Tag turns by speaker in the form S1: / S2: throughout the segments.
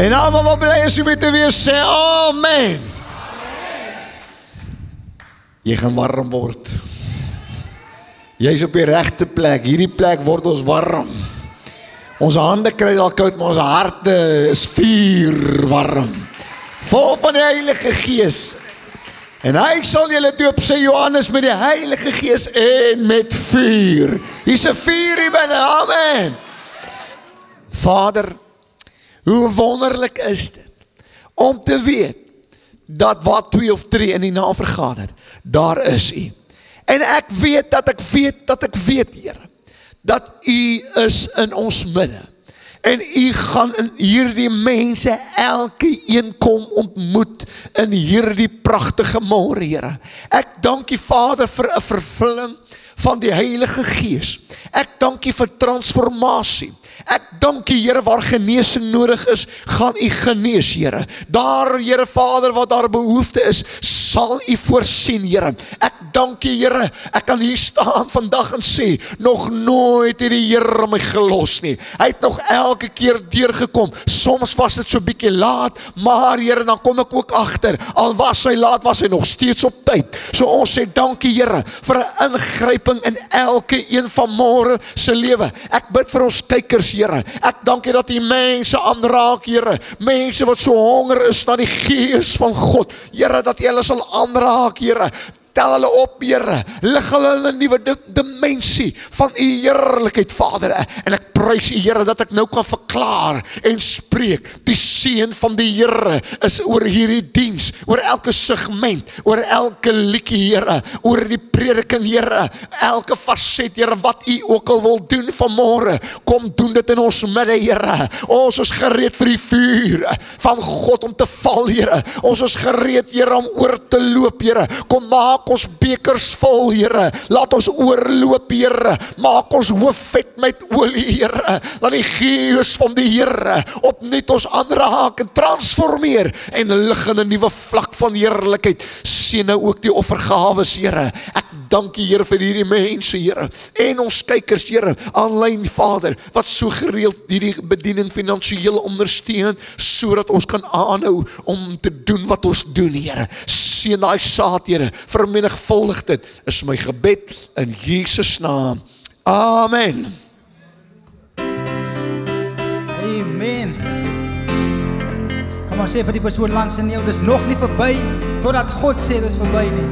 S1: En allemaal wat blij is u met te weer sê, amen. Jy gaan warm word. Jy is op die regte plek. Hierdie plek word ons warm. Onze hande kry al koud, maar onze harte is vuur warm. Vol van die Heilige Gees. En hy sal julle doop, sê Johannes, met die Heilige Gees en met vuur. Hier is 'n vuur hier binne, amen. Vader, hoe wonderlik is dit om te weet dat wat 2 of 3 in die naam vergader, daar is u. En ek weet dat ek weet, Here, dat u is in ons midde. En u gaan in hierdie mense elke een kom ontmoet in hierdie pragtige môre, Here. Ek dank U, Vader, vir 'n vervulling van die Heilige Gees. Ek dank U vir transformasie. Ek dank U, Here, waar genesing nodig is, gaan U genees, Here. Daar, Here Vader, waar daar behoefte is, sal U voorsien, Here. Ek dank U, Here, ek kan hier staan vandag en sê, nog nooit het die Here my gelos nie. Hy het nog elke keer deurgekom. Soms was dit so 'n bietjie laat, maar Here, dan kom ek ook agter, al was hy laat, was hy nog steeds op tyd. So ons sê dankie, Here, vir 'n ingryping in elke een van môre se lewe. Ek bid vir ons kykers, Here. Ek dank U dat die mense aanraak, Here. Mense wat so honger is na die Gees van God. Here, dat U hulle sal aanraak, Here. Tel hulle op, Here. Lig hulle in 'n nuwe dimensie van U heerlikheid, Vader. En ek prys U, Here, dat ek nou kan verklaar en spreek. Die seën van die Here is oor hierdie diens, oor elke segment, oor elke liedjie, Here, oor die prediking, Here, elke faset, Here, wat U ook al wil doen vanmôre. Kom doen dit in ons midde, Here. Ons is gereed vir die vuur van God om te val, Here. Ons is gereed, Here, om oor te loop, Here. Kom maak ons bekers vol, Here. Laat ons oorloop, Here. Maak ons hoof vet met olie, Here. Laat die Gees van die Here opnuut ons aanraak en transformeer en lig in 'n nuwe vlak van heerlikheid. Seën nou ook die offergawes, Here. Ek dank U, Here, vir hierdie mense, Here. En ons kykers, Here, aanlyn, Vader, wat so gereeld hierdie bediening finansiëel ondersteun, sodat ons kan aanhou om te doen wat ons doen, Here. Seën daai saad, Here. Vermenigvuldig dit, is my gebed in Jesus naam. Amen.
S2: Amen. Kom maar sê vir die persoon langs in jou, dis nog nie verby totdat God sê dis verby nie.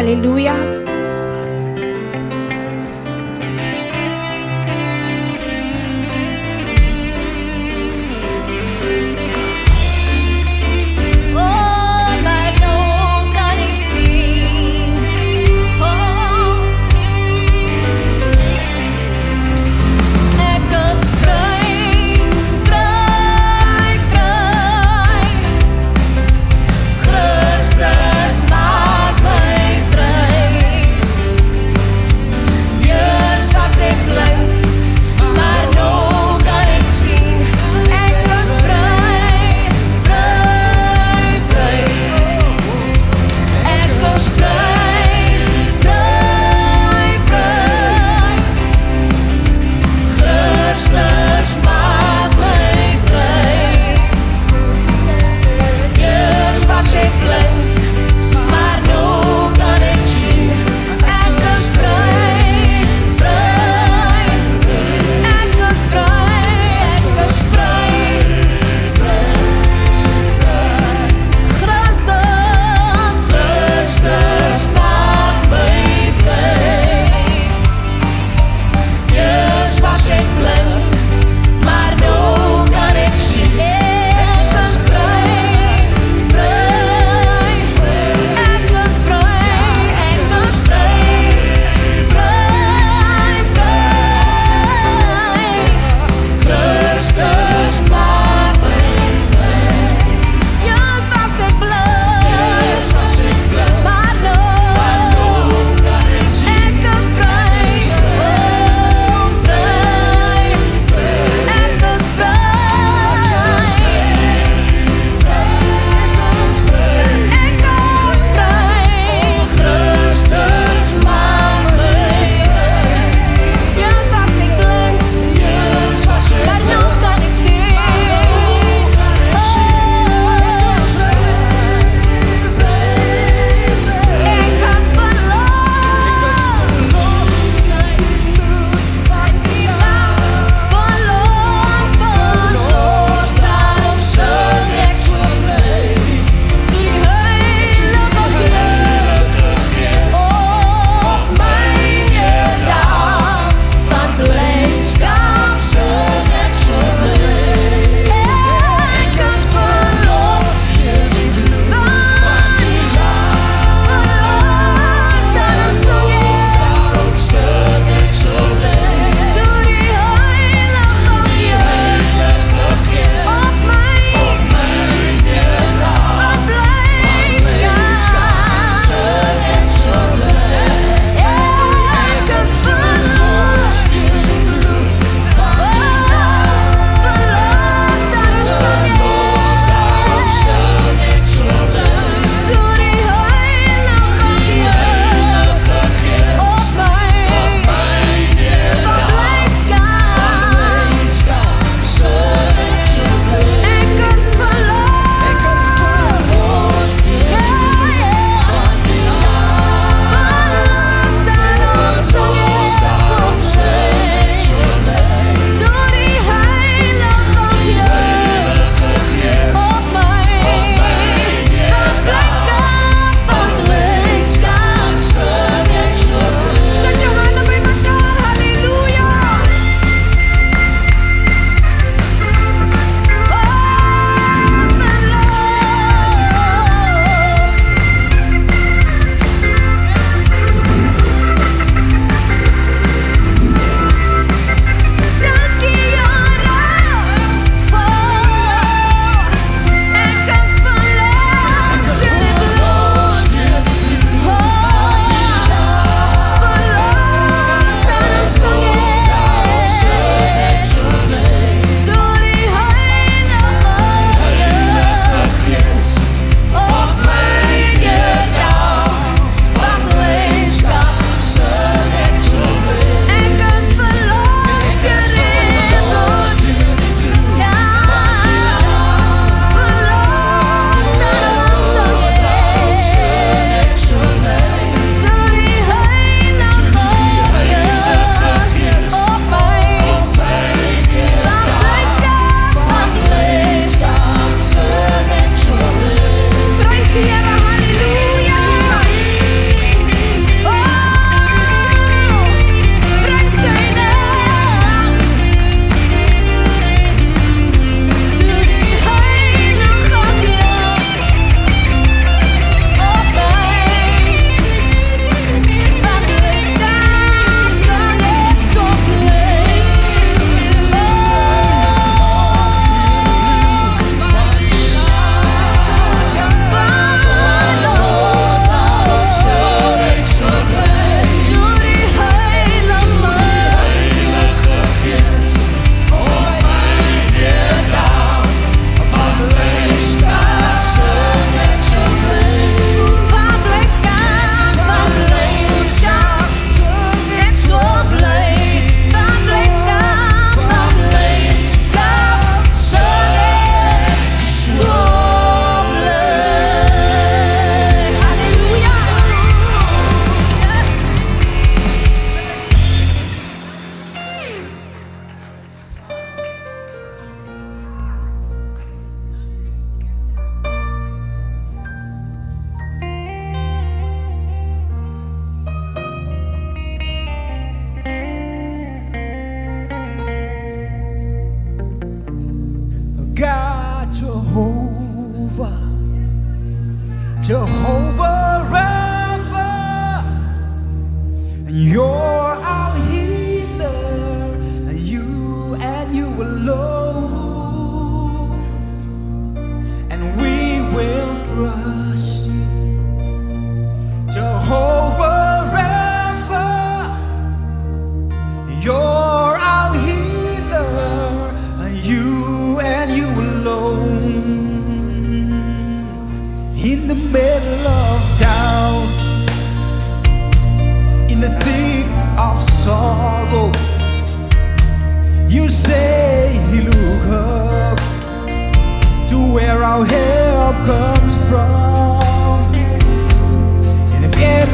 S3: Halleluja.
S4: Christus maak my vry.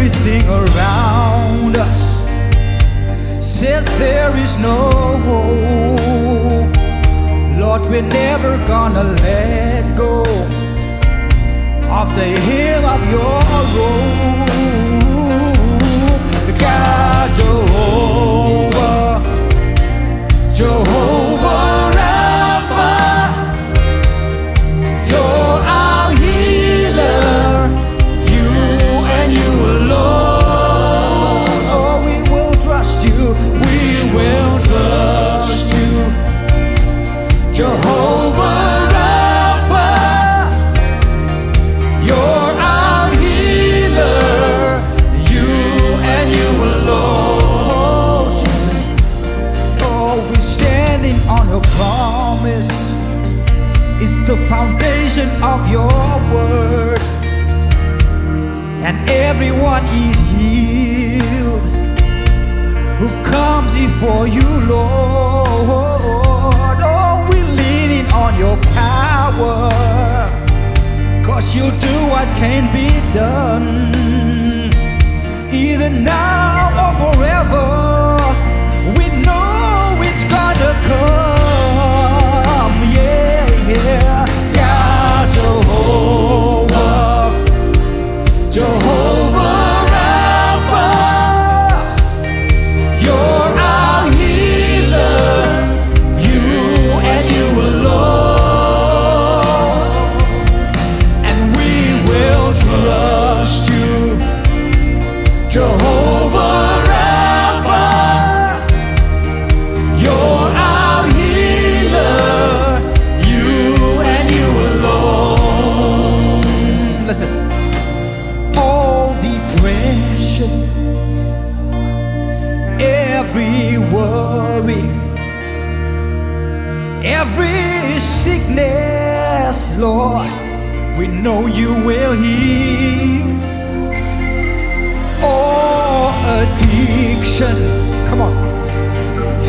S2: everything around us says there is no hope. Lord, we're never gonna let go of the hem of your robe. God, Jehovah, Jehovah Rapha, you're our healer, you and you alone. Oh, we will trust you, we will trust you. Jehovah Rapha, you're our healer, you and you alone. Oh, we're standing on your promise. It's the foundation of your word, and everyone is healed who comes before you, Lord. Oh, we're leaning on your power, 'cause you'll do what can't be done, either now or forever. We know it's gonna come, yeah, yeah. God, Jehovah, Jehovah Rapha, you're our healer, you and you alone. And we will trust you, Jehovah Rapha, you're our healer, you and you alone. Listen, all depression, every worry, every sickness, Lord, we know you will heal. All addiction, come on,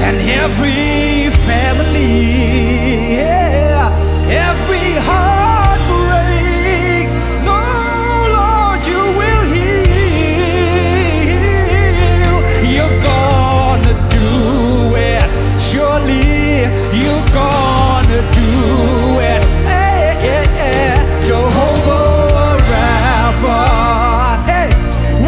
S2: and every family, yeah, every heartbreak, no, Lord, you will heal. You're gonna do it, surely you're gonna do it. Hey, hey, hey. Jehovah Rapha, hey,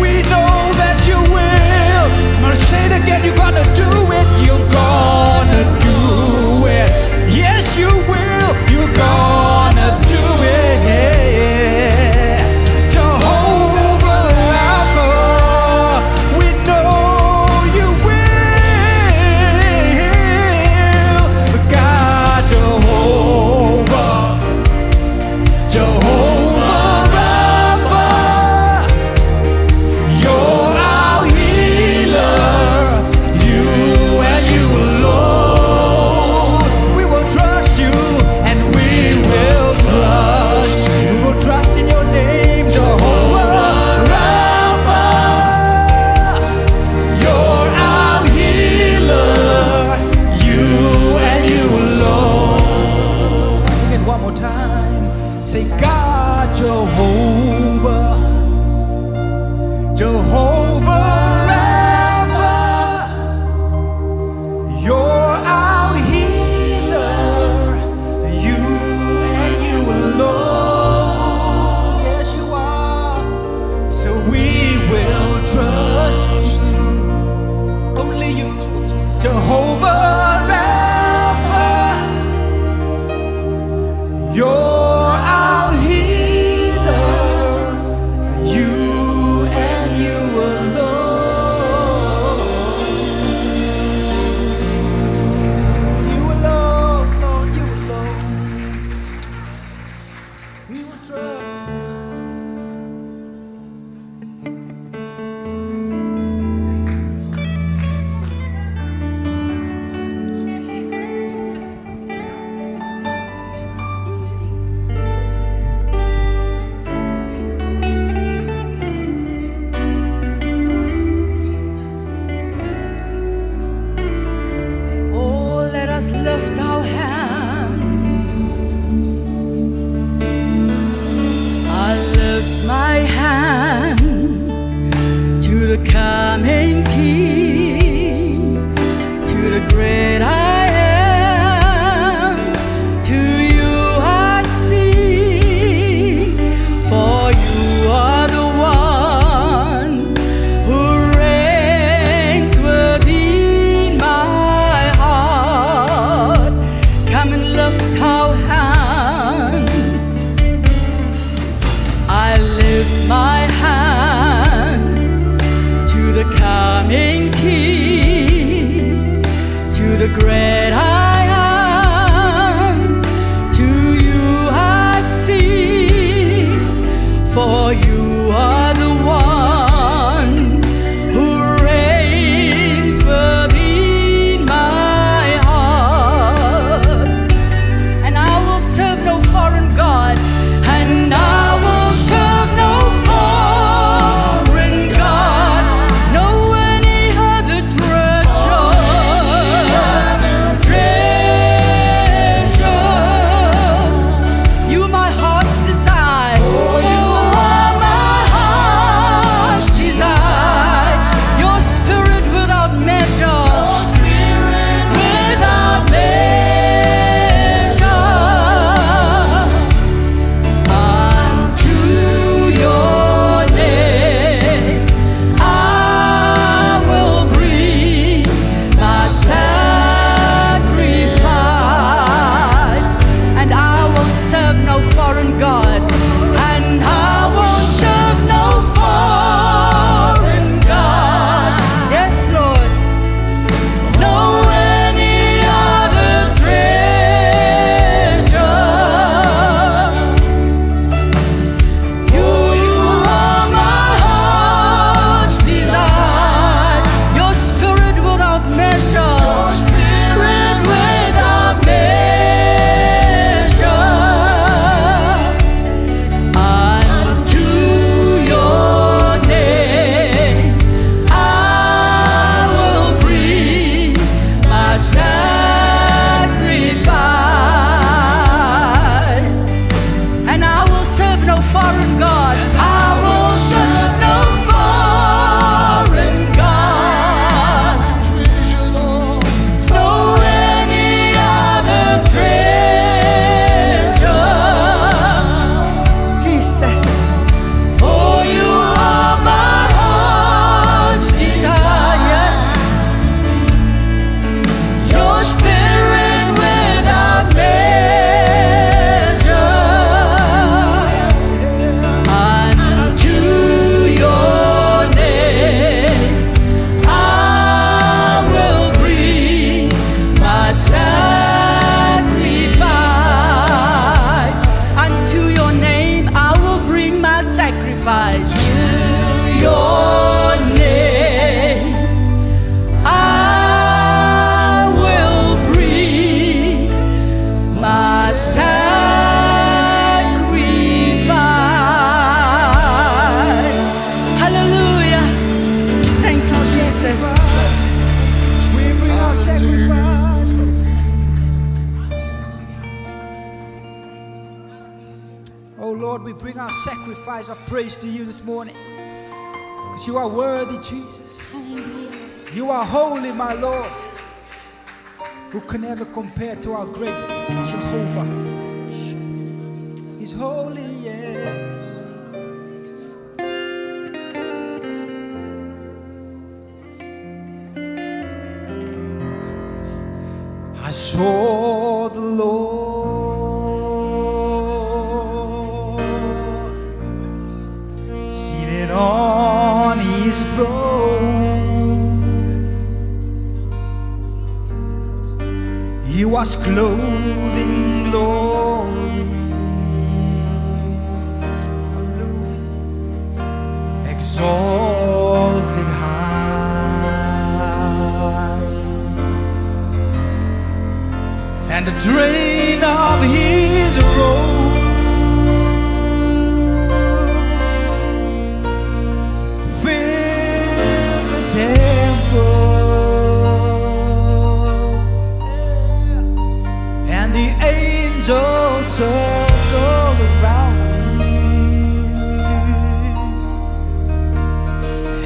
S2: we know that you will. I'm gonna say it again, you're gonna do it, you're gonna do it. Yes, you will, you're gonna do it. Jehovah Rapha, we know you will. God, Jehovah, Jehovah Rapha, you're our healer, you and you alone. We will trust you, and we will trust you. We will trust in your name, Jehovah Rapha, you're our healer, you and you alone. Sing it one more time. Say, God, Jehovah, Jehovah Rapha, you're our healer, you and you alone. Yes, you are. So we will trust you, only you, Jehovah Rapha, you're our healer, you and you alone. Lord, we bring our sacrifice of praise to you this morning. Because you are worthy, Jesus.
S3: Hallelujah.
S2: You are holy, my Lord. Who can ever compare to our great Jehovah? He's holy, yeah. I saw the Lord seated on his throne. He was clothed in glory, exalted high, and the train of his robe filled the temple, and the angels circled around him,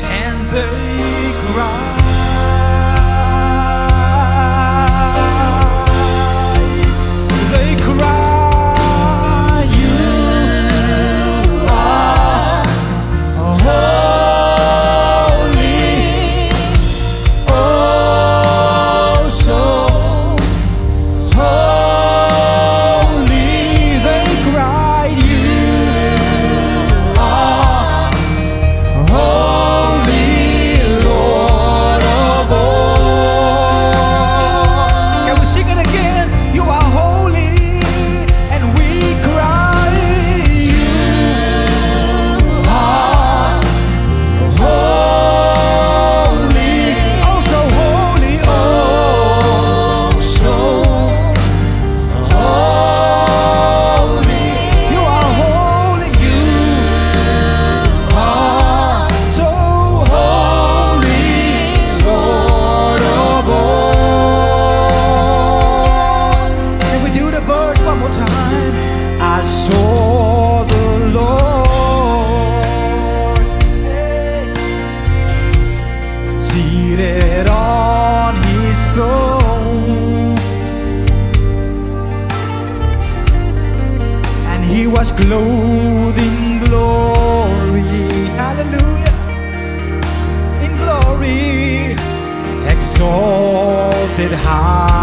S2: and they cried. They cry, you are holy, oh so holy. They cry, you are holy, Lord of all. Can we sing it again? You are holy. I saw the Lord seated on his throne, and he was clothed in glory, hallelujah, in glory, exalted high.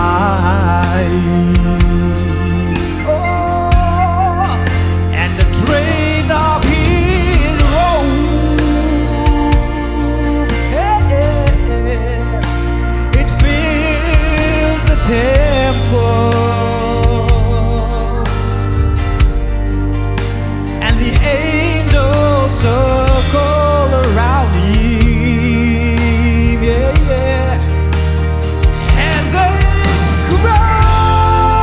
S2: Temple, and the angels circle around him, yeah, yeah, and they cry.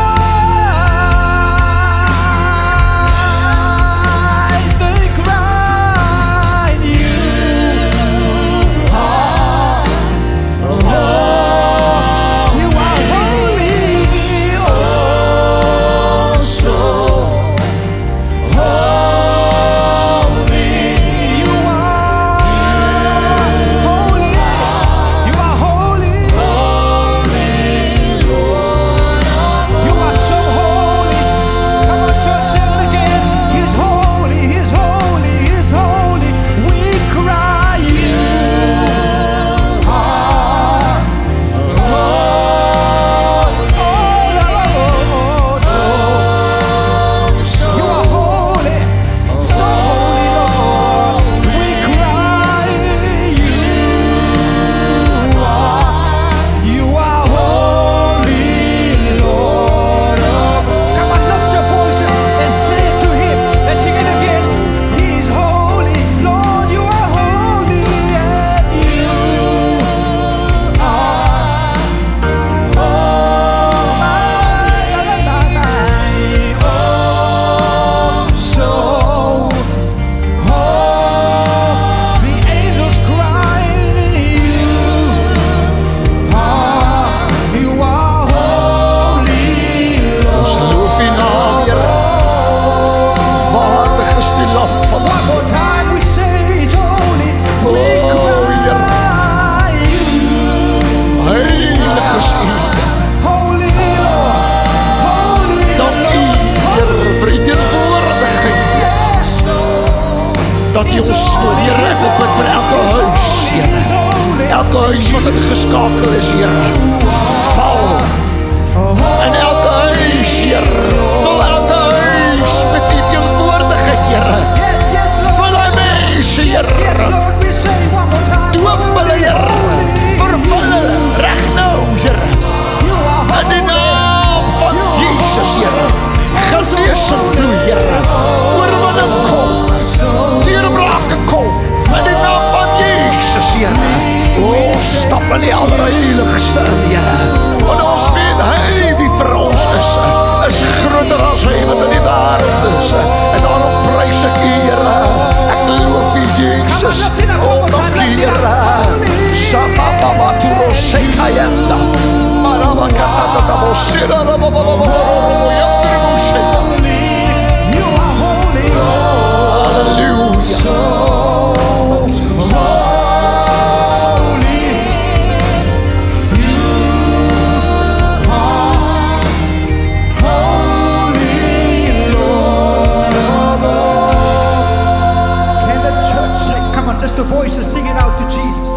S1: gee ons voor, Here, ek wil bid vir elke huis, Here. Elke huis wat ingeskakel is, Here, val in elke huis, Here, vul elke huis met die teenwoordigheid, Here, vul die mense, Here, doop hulle, Here, vervul hulle, reg nou, Here, in die naam van Jesus, Here, genesing vloei, Here, oorwinning kom, deurbrake kom, in die naam van Jesus, Here. Stap in die allerheiligste in, Here, want ons weet, hy wie vir ons is groter as hy wat in die wêreld is, en daarom prys ek U, Here, ek loof U, Jesus, dankie, Here, Sabababa Sekayenda, Marabakatata Bosira, You are holy, hallelujah.
S2: Just the voices singing out to Jesus.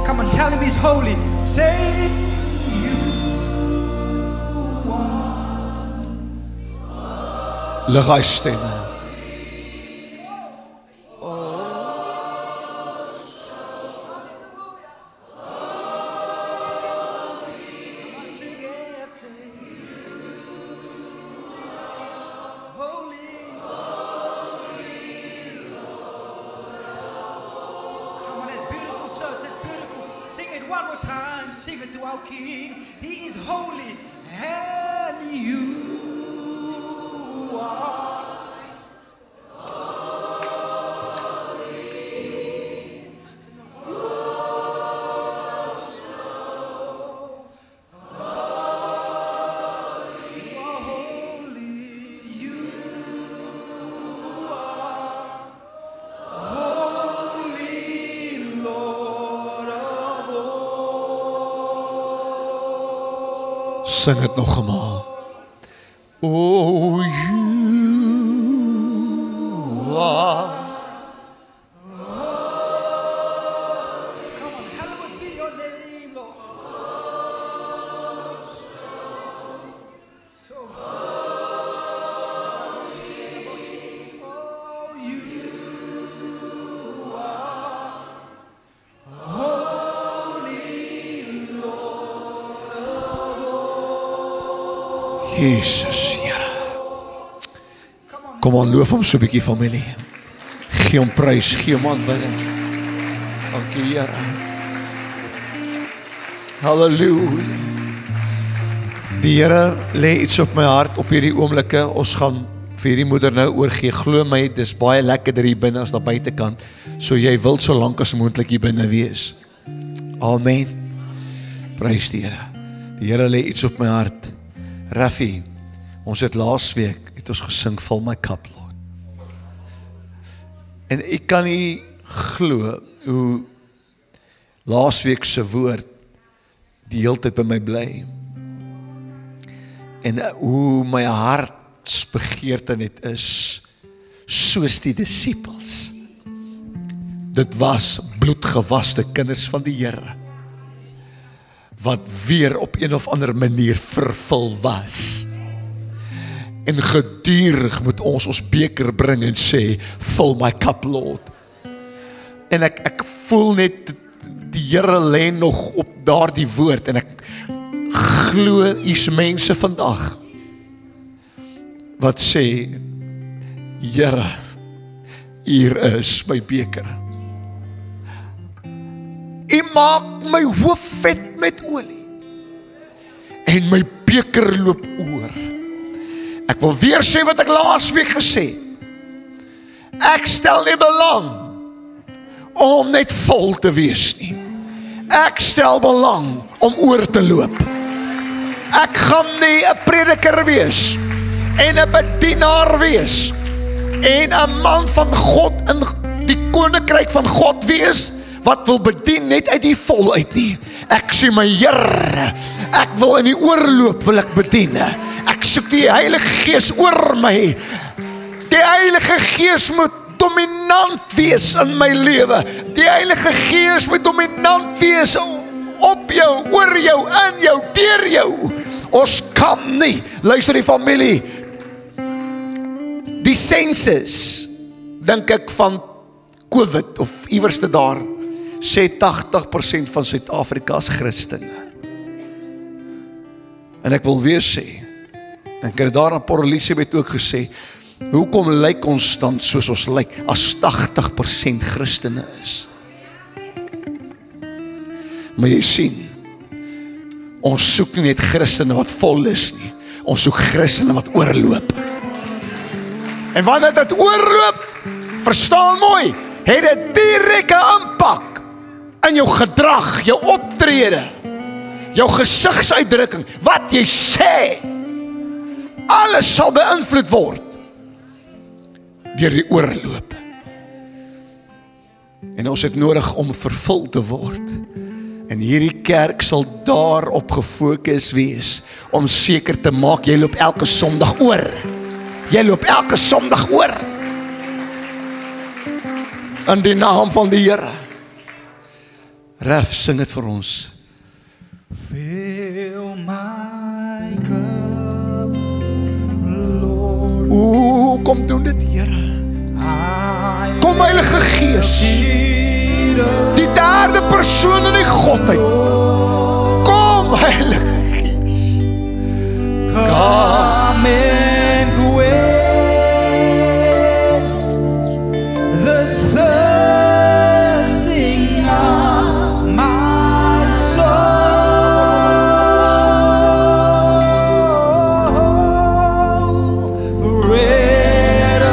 S2: Come on, tell him he's holy. Say you are.
S1: Lig hy stemme. Sing het nog eenmaal. Oh, you are.
S2: Come on, hallowed be your name, Lord. So, oh, you are holy, Lord.
S1: Jesus, Here. Kom aan, loof hom so 'n bietjie, familie. Gee hom prys, gee hom aanbidding. Dankie, Here. Halleluja. Die Here lê iets op my hart op hierdie oomblikke. Ons gaan vir hierdie moeder nou oorgee. Glo my, dis baie lekkerder hier binne as daar buitekant. So jy wil so lank as moontlik hier binne wees. Amen. Prys die Here. Die Here lê iets op my hart. Raffi, ons het laasweek ons gesing, Fill My Cup, Lord. En ek kan nie glo hoe laasweek se woord die hele tyd by my bly. En hoe my hartsbegeerte net is, soos die disippels. Dit was bloedgewaste kinders van die Here, wat weer op een of ander manier vervul was. En gedurig moet ons beker bring en sê, Fill my cup, Lord. En ek voel net, die Here lê nog op daardie woord, en ek glo is mense vandag, wat sê, Here, hier is my beker. U maak my hoof vet met olie, en my beker loop oor. Ek wil weer sê wat ek laasweek gesê. Ek stel nie belang om net vol te wees nie. Ek stel belang om oor te loop. Ek gaan nie 'n prediker wees en 'n bedienaar wees en 'n man van God in die koninkryk van God wees wat wil bedien net uit die vol uit nie. Ek sê my Here, ek wil in die oorloop wil ek bedien. Ek soek die Heilige Gees oor my. Die Heilige Gees moet dominant wees in my lewe. Die Heilige Gees moet dominant wees op jou, oor jou, in jou, deur jou. Ons kan nie, luister die familie, die census, dink ek van COVID of iewerste daar, sê 80% van Suid-Afrika is Christene. En ek wil weer sê, en ek het daar aan Port Elizabeth ook gesê, hoekom lyk ons dan soos ons lyk, as 80% Christene is? Maar jy sien, ons soek nie net Christene wat vol is nie, ons soek Christene wat oorloop. En wanneer dit oorloop, verstaan mooi, het dit direkte impak in jou gedrag, jou optrede, jou gesigsuitdrukking, wat jy sê, alles sal beïnvloed word deur die oorloop. En ons het nodig om vervul te word. En hierdie kerk sal daarop gefokus wees, om seker te maak, jy loop elke Sondag oor. Jy loop elke Sondag oor. In die naam van die Here. Ref, sing het vir ons.
S2: Fill my cup, Lord.
S1: Kom doen dit, Here. Kom Heilige Gees. Die derde persoon in die Godheid. Kom Heilige Gees.
S2: Come and quench this thirsting of my soul. Bread of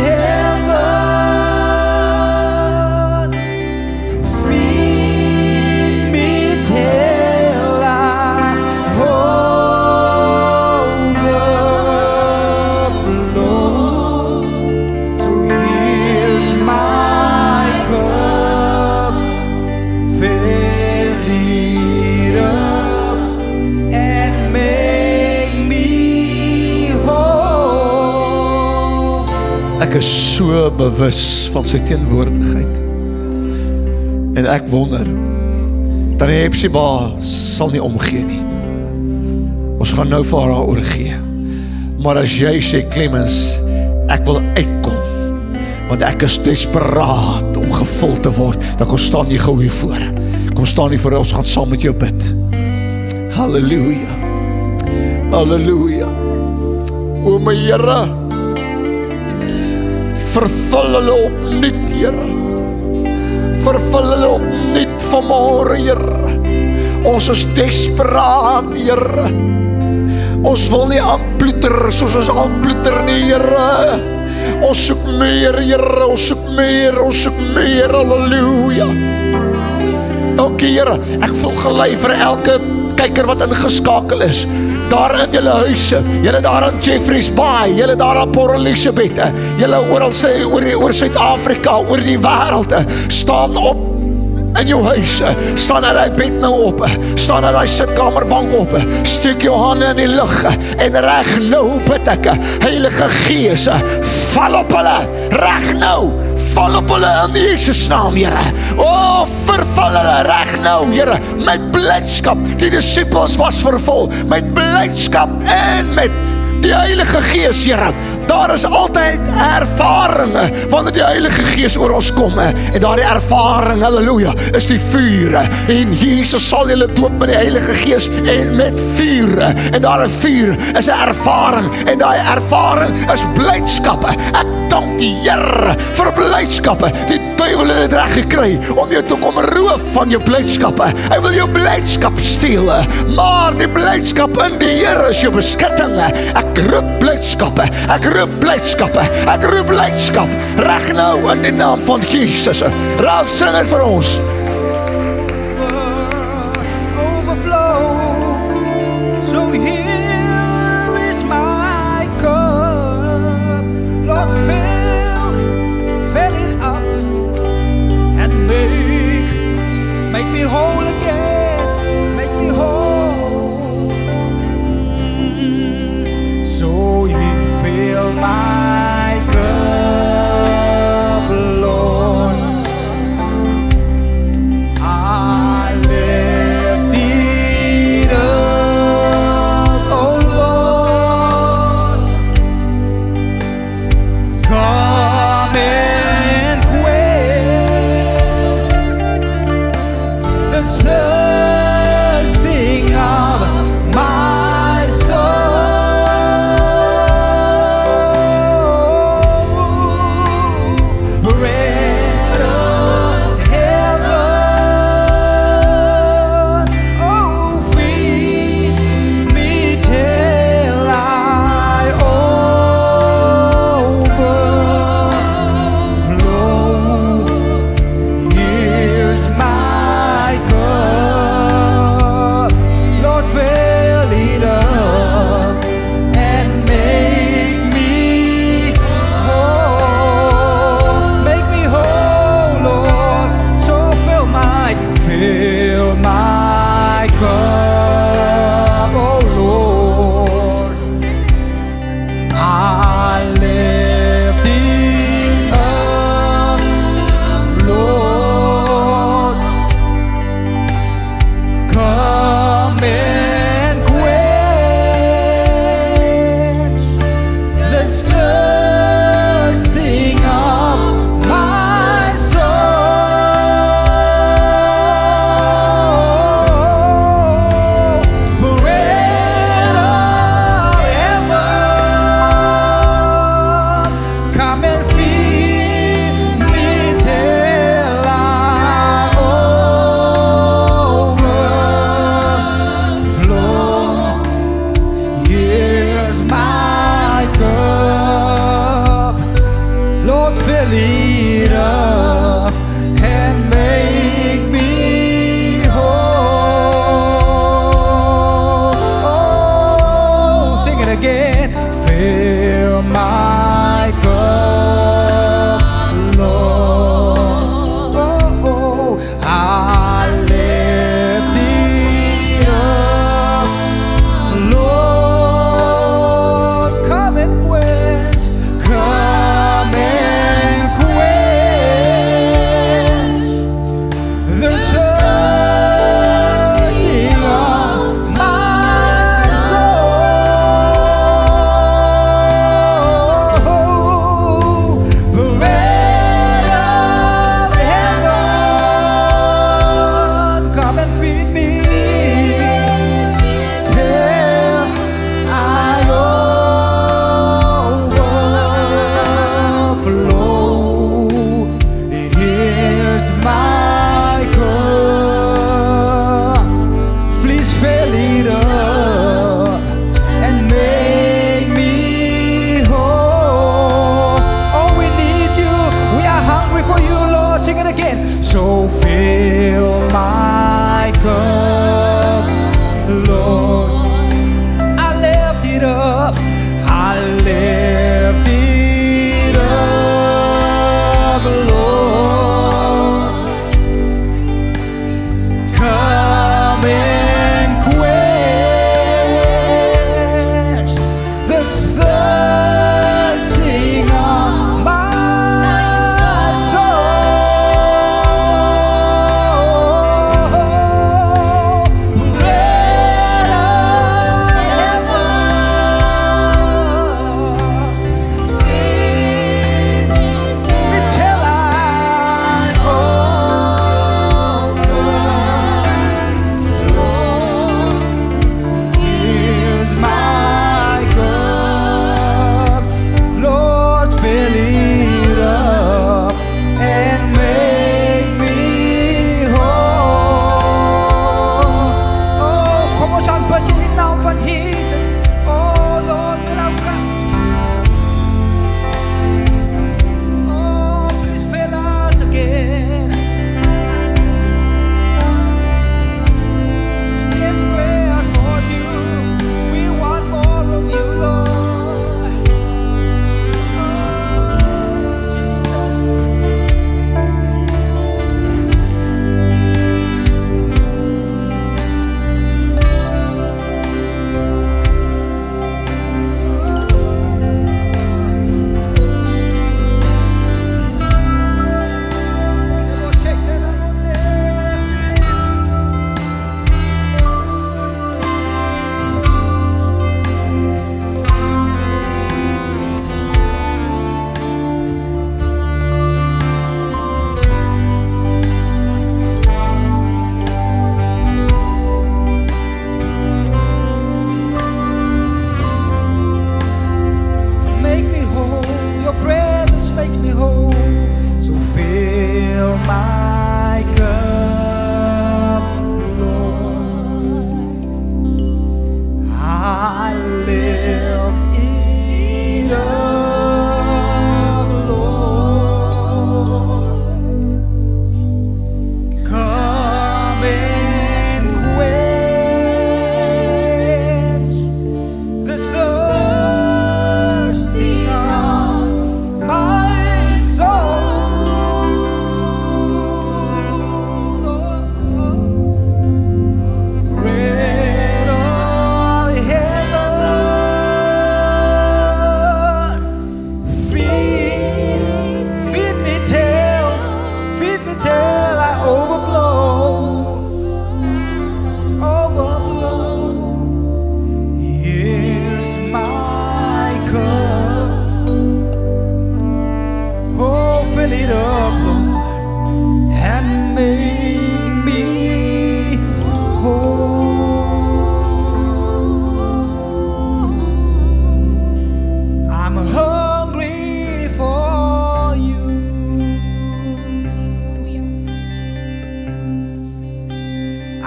S2: heaven, feed me till I overflow. So here's my cup, fill it up and make me whole.
S1: Ek is so bewus van sy teenwoordigheid. En ek wonder, dat die Hepsiba sal nie omgee nie. Ons gaan nou vir haar oorgee. Maar as jy sê, Clemens, ek wil uitkom, want ek is desperaat om gevul te word, dan kom staan jy gou hier voor. Kom staan hier voor, ons gaan saam met jou bid. Halleluja. Halleluja. O my Here, vervul hulle opnuut, Here. Vervul hulle opnuut vanmôre, Here. Ons is desperaat, Here. Ons wil nie aanploeter soos ons aanploeter nie, Here. Ons soek meer, Here. Ons soek meer, ons soek meer. Halleluja. Dankie, Here. Ek voel gelei vir elke kyker wat ingeskakel is. Daar in julle huise, julle daar aan Jeffreys Bay, julle daar aan Port Elizabeth, julle oor Suid-Afrika, oor die wêreld, staan op in jou huise, staan uit die bed nou op, staan uit die sitkamerbank op, steek jou hande in die lug, en reg nou bid ek, Heilige Gees, val op hulle, reg nou, val op hulle in Jesus naam, Here. O, vervul hulle reg nou, Here, met blydskap. Die disippels was vervul met blydskap en met die Heilige Gees, Here. Daar is altyd ervarings wanneer die Heilige Gees oor ons kom, en daardie ervaring, halleluja, is die vuur, en Jesus sal julle doop met die Heilige Gees en met vuur, en daardie vuur is 'n ervaring, en daai ervaring is blydskap. Ek dank die Here vir blydskap. Die duiwel het dit reg gekry om jou te kom roof van jou blydskap. Hy wil jou blydskap steel, maar die blydskap in die Here is jou beskutting. Ek roep blydskap, ek roep blydskap, ek roep blydskap, reg nou in die naam van Jesus. Raak sing dit vir ons.
S2: Overflow. So here is my cup, Lord, fill it up and make me whole again, make me whole. So you fill my cup.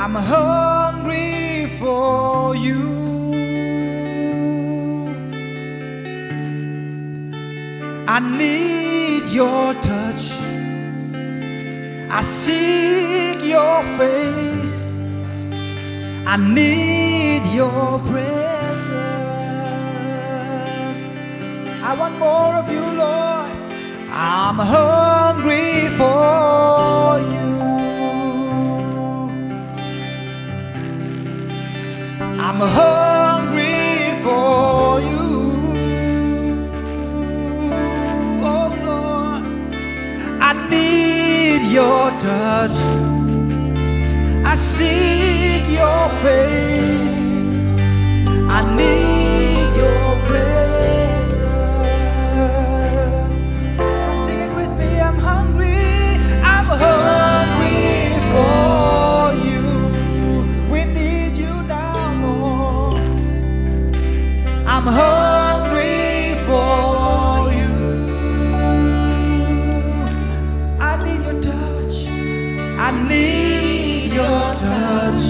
S2: I'm hungry for you. I need your touch. I seek your face. I need your presence. I want more of you, Lord. I'm hungry for you. I'm hungry for you. Oh Lord, I need your touch. I seek your face. I need your presence. Come sing it with me. I'm hungry. I'm hungry for you. We need you now, Lord. I'm hungry for you. I need your touch. I need your touch.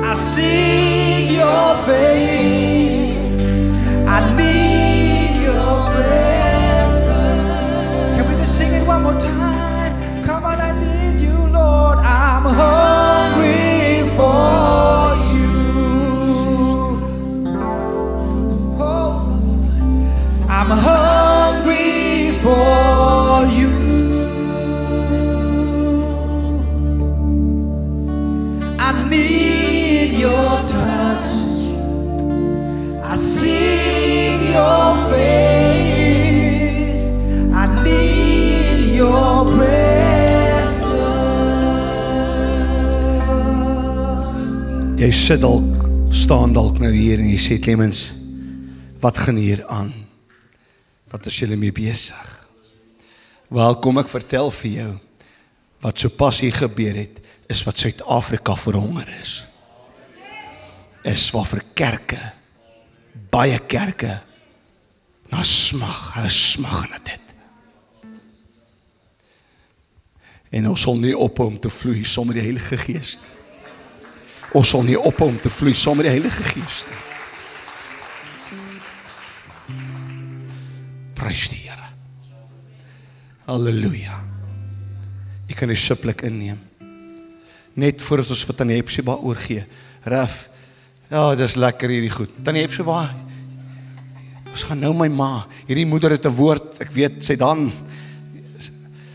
S2: I see your face. I need your presence. Can we just sing it one more time? Come on, I need you, Lord. I'm hungry for you. Oh, Lord. I'm hungry for you. I need your touch. I see your face. I need your presence.
S3: Jy sit dalk, staan dalk nou hier en jy sê, Clemens, wat gaan hier aan? Wat is julle mee besig? Wel, kom ek vertel vir jou, wat so pas hier gebeur het, is wat Suid-Afrika verhonger is wat vir kerke, baie kerke, na smag, hulle smag na dit. En ons sal nie ophou om te vloei, saam met die Heilige Gees. Ons sal nie ophou om te vloei, saam met die Heilige Gees. Prys die Here. Halleluja. Jy kan die siplik inneem. Net voordat ons vir Tannie Hepsiba oorgee. Raf, ja, dis lekker hierdie goed. Tannie Hepsiba, ons gaan nou my ma, hierdie moeder het 'n woord, ek weet,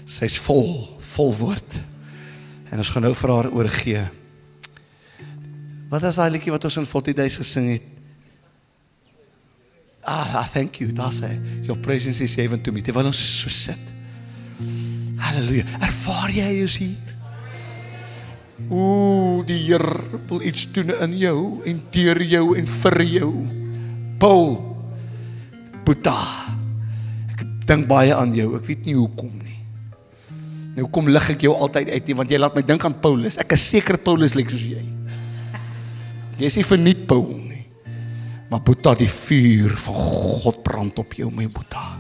S3: sy's vol woord. En ons gaan nou vir haar oorgee. Wat is daai liedjie wat ons in 40 Days gesing het? Thank you, daar sê, your presence is heaven to me. Terwyl ons so sit. Halleluja, ervaar jy hy is hier? Die Here wil iets doen in jou, en deur jou, en vir jou. Paul, Boeta, ek dink baie aan jou, ek weet nie hoekom nie. Nou hoekom lig ek jou altyd uit nie, want jy laat my dink aan Paulus, ek is seker Paulus lyk soos jy. Jy is nie verniet Paul nie, maar Boeta, die vuur van God brand op jou, my Boeta.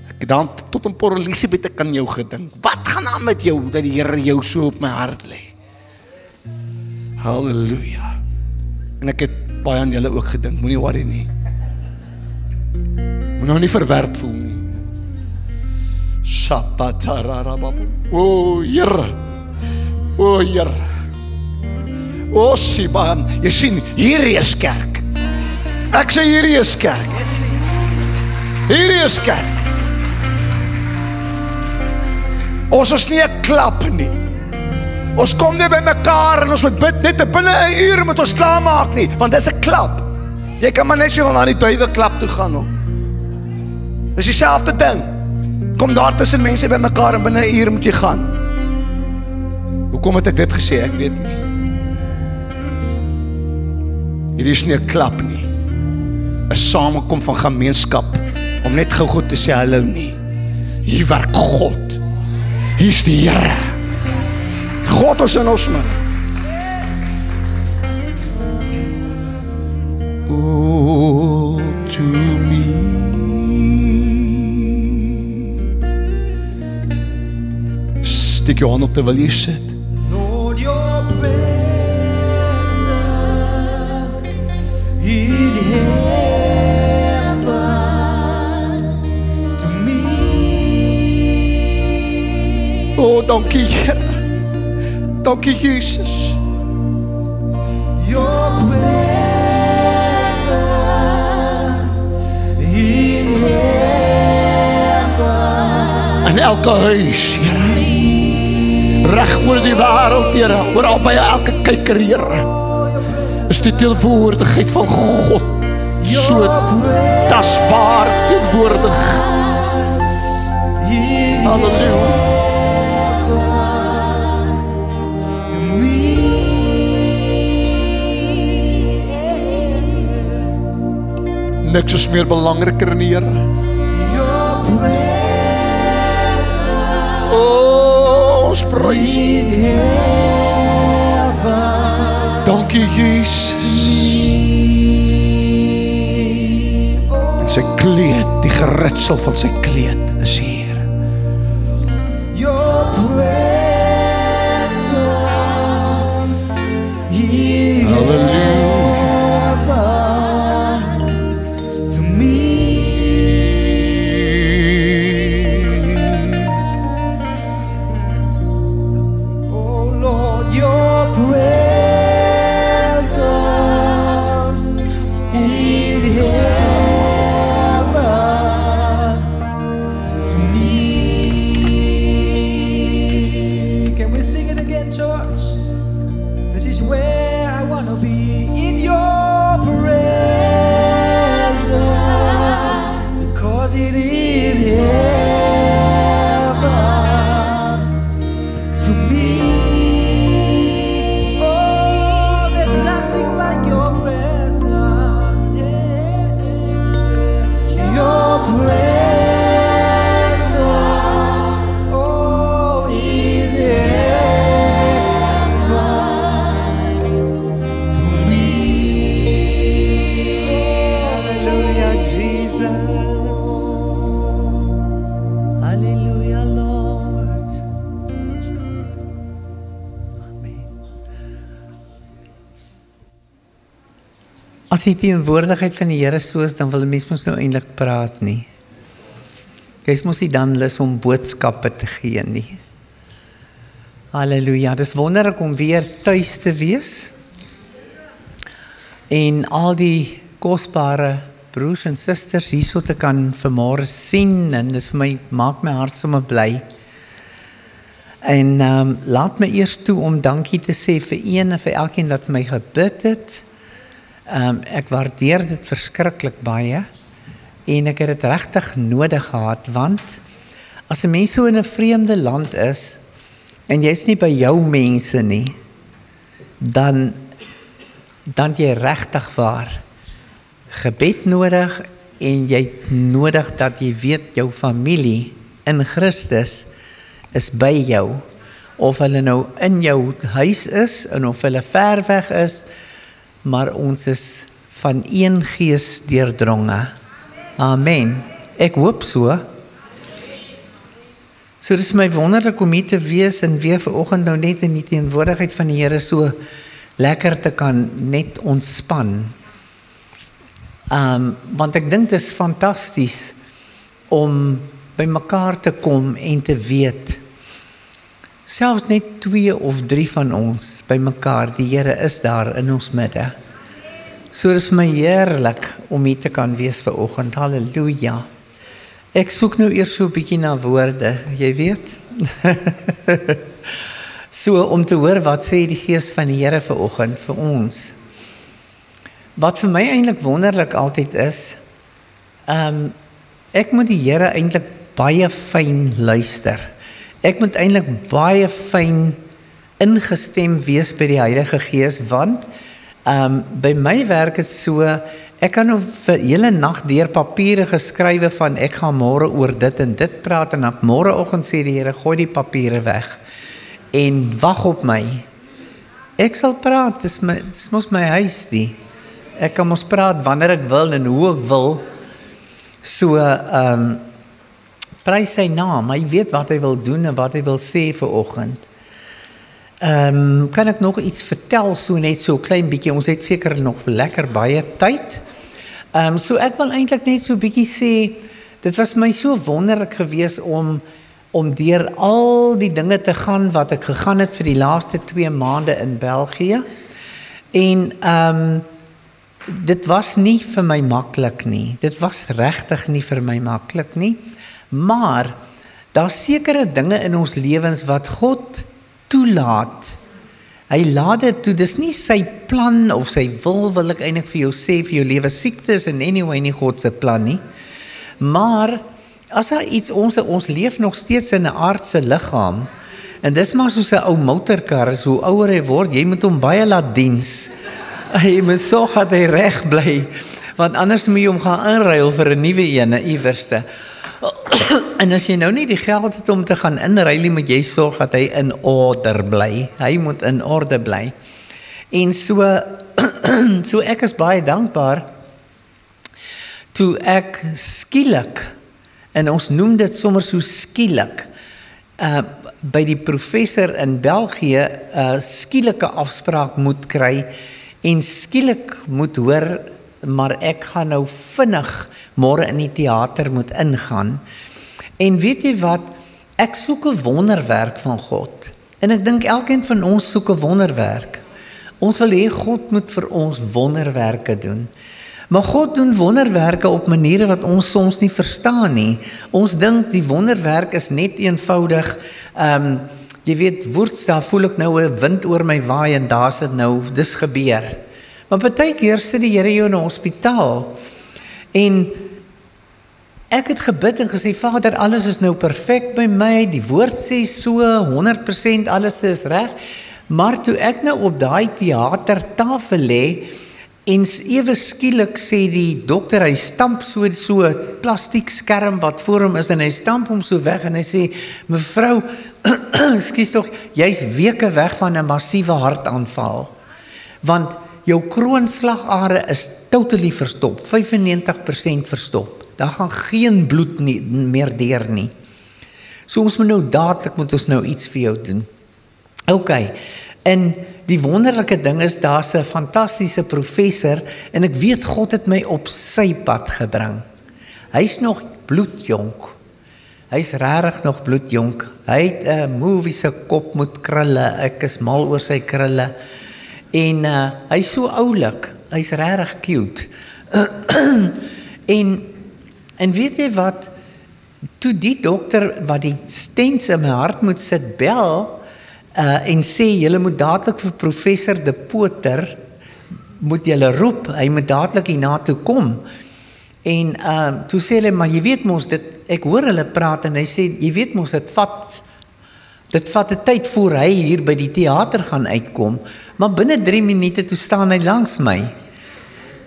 S3: Ek dan tot in Port Elizabeth ek kan jou gedink, wat gaan aan met jou, dat die Here jou so op my hart lê? Halleluja. En ek het baie aan julle ook gedink, moenie worry nie. Moet nou nie verwerp voel nie. Shapatararababu. O Here. O Here. O Siban. Jy sien, hierdie is kerk. Ek sê hierdie is kerk. Hierdie is kerk. Ons is nie 'n klap nie. Ons kom nie by mekaar en ons moet bid net binne 'n uur moet ons klaarmaak nie, want dis 'n klap. Jy kan maar net so na die duiwel klap toe gaan hoor. Dis dieselfde ding. Kom daar tussen mense by mekaar en binne 'n uur moet jy gaan. Hoekom het ek dit gesê? Ek weet nie. Hierdie is nie 'n klap nie. 'n Samekom van gemeenskap om net gou goed te sê hallo nie. Hier werk God. Hier's die Here. God is in ons man. Oh, to me. Steek jou hand op terwyl jy sit.
S2: Lord, your
S3: O, dankie Here. Dankie Jesus.
S2: Your presence is heaven.
S3: In elke huis, Here. Reg oor die wêreld, Here. Oor al by elke kyker, Here. Is die teenwoordigheid van God so tasbaar teenwoordig. Halleluja. Niks is meer belangriker nie, Here. O, ons prys. Dankie Jesus. En sy kleed, die geritsel van sy kleed is hier.
S2: Your presence is heaven to me. Oh Lord, your presence is heaven to me. Can we sing it again, church? This is where I want to be, in your presence, because it is heaven to me. Oh, there's nothing like your presence, yeah. Your presence, oh, is heaven to me. Hallelujah, Jesus. Hallelujah, Lord. Amen.
S4: As die teenwoordigheid van die Here so is, dan wil die mens mos nou eintlik praat nie. Jy's mos nie dan lus om boodskappe te gee nie. Halleluja, dis wonderlik om weer tuis te wees. En al die kosbare broers en susters hierso te kan vanmôre sien, en dis vir my, maak my hart sommer bly. En laat my eers toe om dankie te sê vir een en vir elkeen wat vir my gebid het. Ek waardeer dit verskriklik baie en ek het dit regtig nodig gehad, want as 'n mens so in 'n vreemde land is en jy's nie by jou mense nie, dan jy regtig waar gebed nodig, en jy het nodig dat jy weet jou familie in Christus is by jou, of hulle nou in jou huis is en of hulle ver weg is, maar ons is van een gees deurdronge. Amen. Ek hoop so. So dis my wonderlik om hier te wees en weer vanoggend nou net in die teenwoordigheid van die Here so lekker te kan net ontspan. Want ek dink dit is fantasties om by mekaar te kom en te weet, selfs net 2 of 3 van ons by mekaar, die Here is daar in ons midde. So dis my heerlik om hier te kan wees vanoggend. Halleluja. Ek soek nou eers so 'n bietjie na woorde, jy weet. So om te hoor wat sê die Gees van die Here vanoggend vir ons. Wat vir my eintlik wonderlik altyd is, ek moet die Here eintlik baie fyn luister. Ek moet eintlik baie fyn ingestem wees by die Heilige Gees, want by my werk is so, ek kan nou vir hele nag deur papiere geskrywe van ek gaan môre oor dit en dit praat, en dan môreoggend sê die Here, gooi die papiere weg en wag op my. Ek sal praat, dis mos my huis die. Ek kan mos praat wanneer ek wil en hoe ek wil. So prys sy naam, hy weet wat hy wil doen en wat hy wil sê vir oggend. Kan ek nog iets vertel, so net so klein bietjie, ons het seker nog lekker baie tyd. So ek wil eintlik net so bietjie sê, dit was my so wonderlik gewees om om deur al die dinge te gaan wat ek gegaan het vir die laaste 2 maande in België. En dit was nie vir my maklik nie. Dit was regtig nie vir my maklik nie. Maar daar's sekere dinge in ons lewens wat God toelaat. Hy laat dit toe. Dis nie sy plan of sy wil ek eintlik vir jou sê vir jou lewe. Siekte is in anyway nie God se plan nie. Maar as daar iets ons leef nog steeds in 'n aardse liggaam. En dis maar soos 'n ou motorkar, hoe ouer hy word, jy moet hom baie laat diens. Hy moet sorg dat hy reg bly, want anders moet jy hom gaan inruil vir 'n nuwe een, 'n iewerste. En as jy nou nie die geld het om te gaan inruil nie, moet jy sorg dat hy in orde bly. Hy moet in orde bly. En so ek is baie dankbaar toe ek skielik, en ons noem dit sommer so skielik, by die professor in België skielike afspraak moet kry en skielik moet hoor, maar ek gaan nou vinnig môre in die teater moet ingaan. En weet jy wat, ek soek 'n wonderwerk van God. En ek dink elkeen van ons soek 'n wonderwerk. Ons wil hê God moet vir ons wonderwerke doen. Maar God doen wonderwerke op maniere wat ons soms nie verstaan nie. Ons dink die wonderwerk is net eenvoudig, jy weet, woords, daar voel ek nou 'n wind oor my waai en daar's dit nou, dis gebeur. Maar partykeer sit die Here jou in 'n hospitaal en ek het gebid en gesê, Vader, alles is nou perfek by my, die woord sê so, 100% alles is reg, maar toe ek nou op daai teatertafel lê, en ewe skielik sê die dokter, hy stamp so 'n plastiek skerm wat voor hom is, en hy stamp hom so weg, en hy sê, mevrou, ekskuus tog, jy's weke weg van 'n massiewe hartaanval, want jou kroonslagare is totally verstop, 95% verstop. Daar gaan geen bloed meer deur nie. So ons moet ons nou iets vir jou doen. OK, en die wonderlike ding is, daar's 'n fantastiese professor, en ek weet God het my op sy pad gebring. Hy's nog bloedjonk. Hy's regtig nog bloedjonk. Hy het 'n movie se kop met krulle. Ek is mal oor sy krulle. En hy's so oulik. Hy's regtig cute. en weet jy wat? Toe die dokter wat die stents in my hart moet sit bel, en sê, julle moet dadelik vir professor De Poter, moet julle roep, hy moet dadelik hiernatoe kom. En toe sê hulle, maar jy weet mos, ek hoor hulle praat, en hy sê, jy weet mos, dit vat 'n tyd voor hy hier by die teater gaan uitkom, maar binne 3 minute toe staan hy langs my.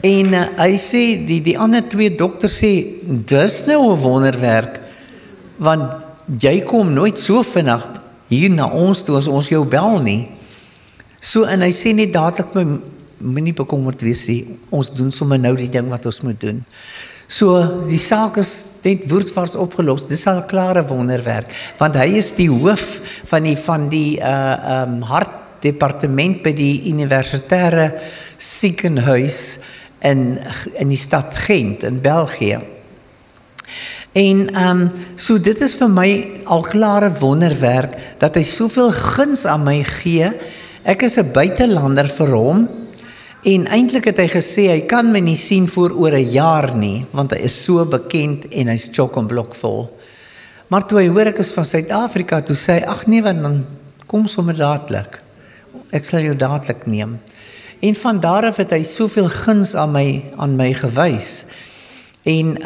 S4: En hy sê, die ander 2 dokters sê, dis nou 'n wonderwerk, want jy kom nooit so vinnig hier na ons toe as ons jou bel nie. So, en hy sê net dadelik, moenie bekommerd wees nie, ons doen sommer nou die ding wat ons moet doen. So, die saak is net woordvaarts opgelos, dis al 'n klare wonderwerk, want hy is die hoof van die hartdepartement by die universitaire ziekenhuis in die stad Gent in België. En so dit is vir my al klare wonderwerk, dat hy soveel guns aan my gee. Ek is 'n buitelander vir hom, en eintlik het hy gesê, hy kan my nie sien voor oor 'n jaar nie, want hy is so bekend, en hy's chock-en-blok vol. Maar toe hy hoor ek is van Suid-Afrika, toe sê hy, ag nee, dan kom sommer dadelik. Ek sal jou dadelik neem. En van daar af het hy soveel guns aan my gewys. En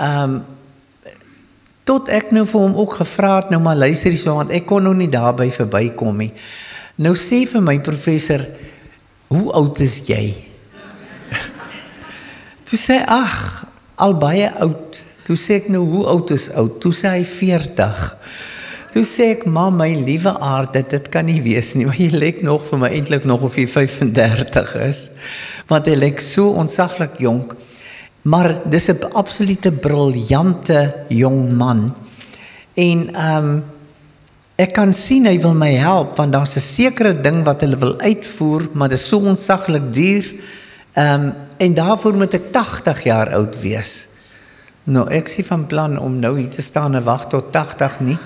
S4: tot ek nou vir hom ook gevra het, nou maar luister hier so, want ek kon nou nie daarby verbykom nie. Nou sê vir my professor, hoe oud is jy? Toe sê ag, al baie oud. Toe sê ek nou, hoe oud is oud? Toe sê hy 40. Toe sê ek, maar my liewe aarde, dit kan nie wees nie, maar jy lyk nog vir my eintlik nog of jy 35 is. Want hy lyk so ontsaglik jonk. Maar dis 'n absolute briljante jong man. En ek kan sien hy wil my help, want daar's 'n sekere ding wat hulle wil uitvoer, maar dit is so ontsaglik duur. En daarvoor moet ek 80 jaar oud wees. Nou, ek sien van plan om nou hier te staan en wag tot 80 nie.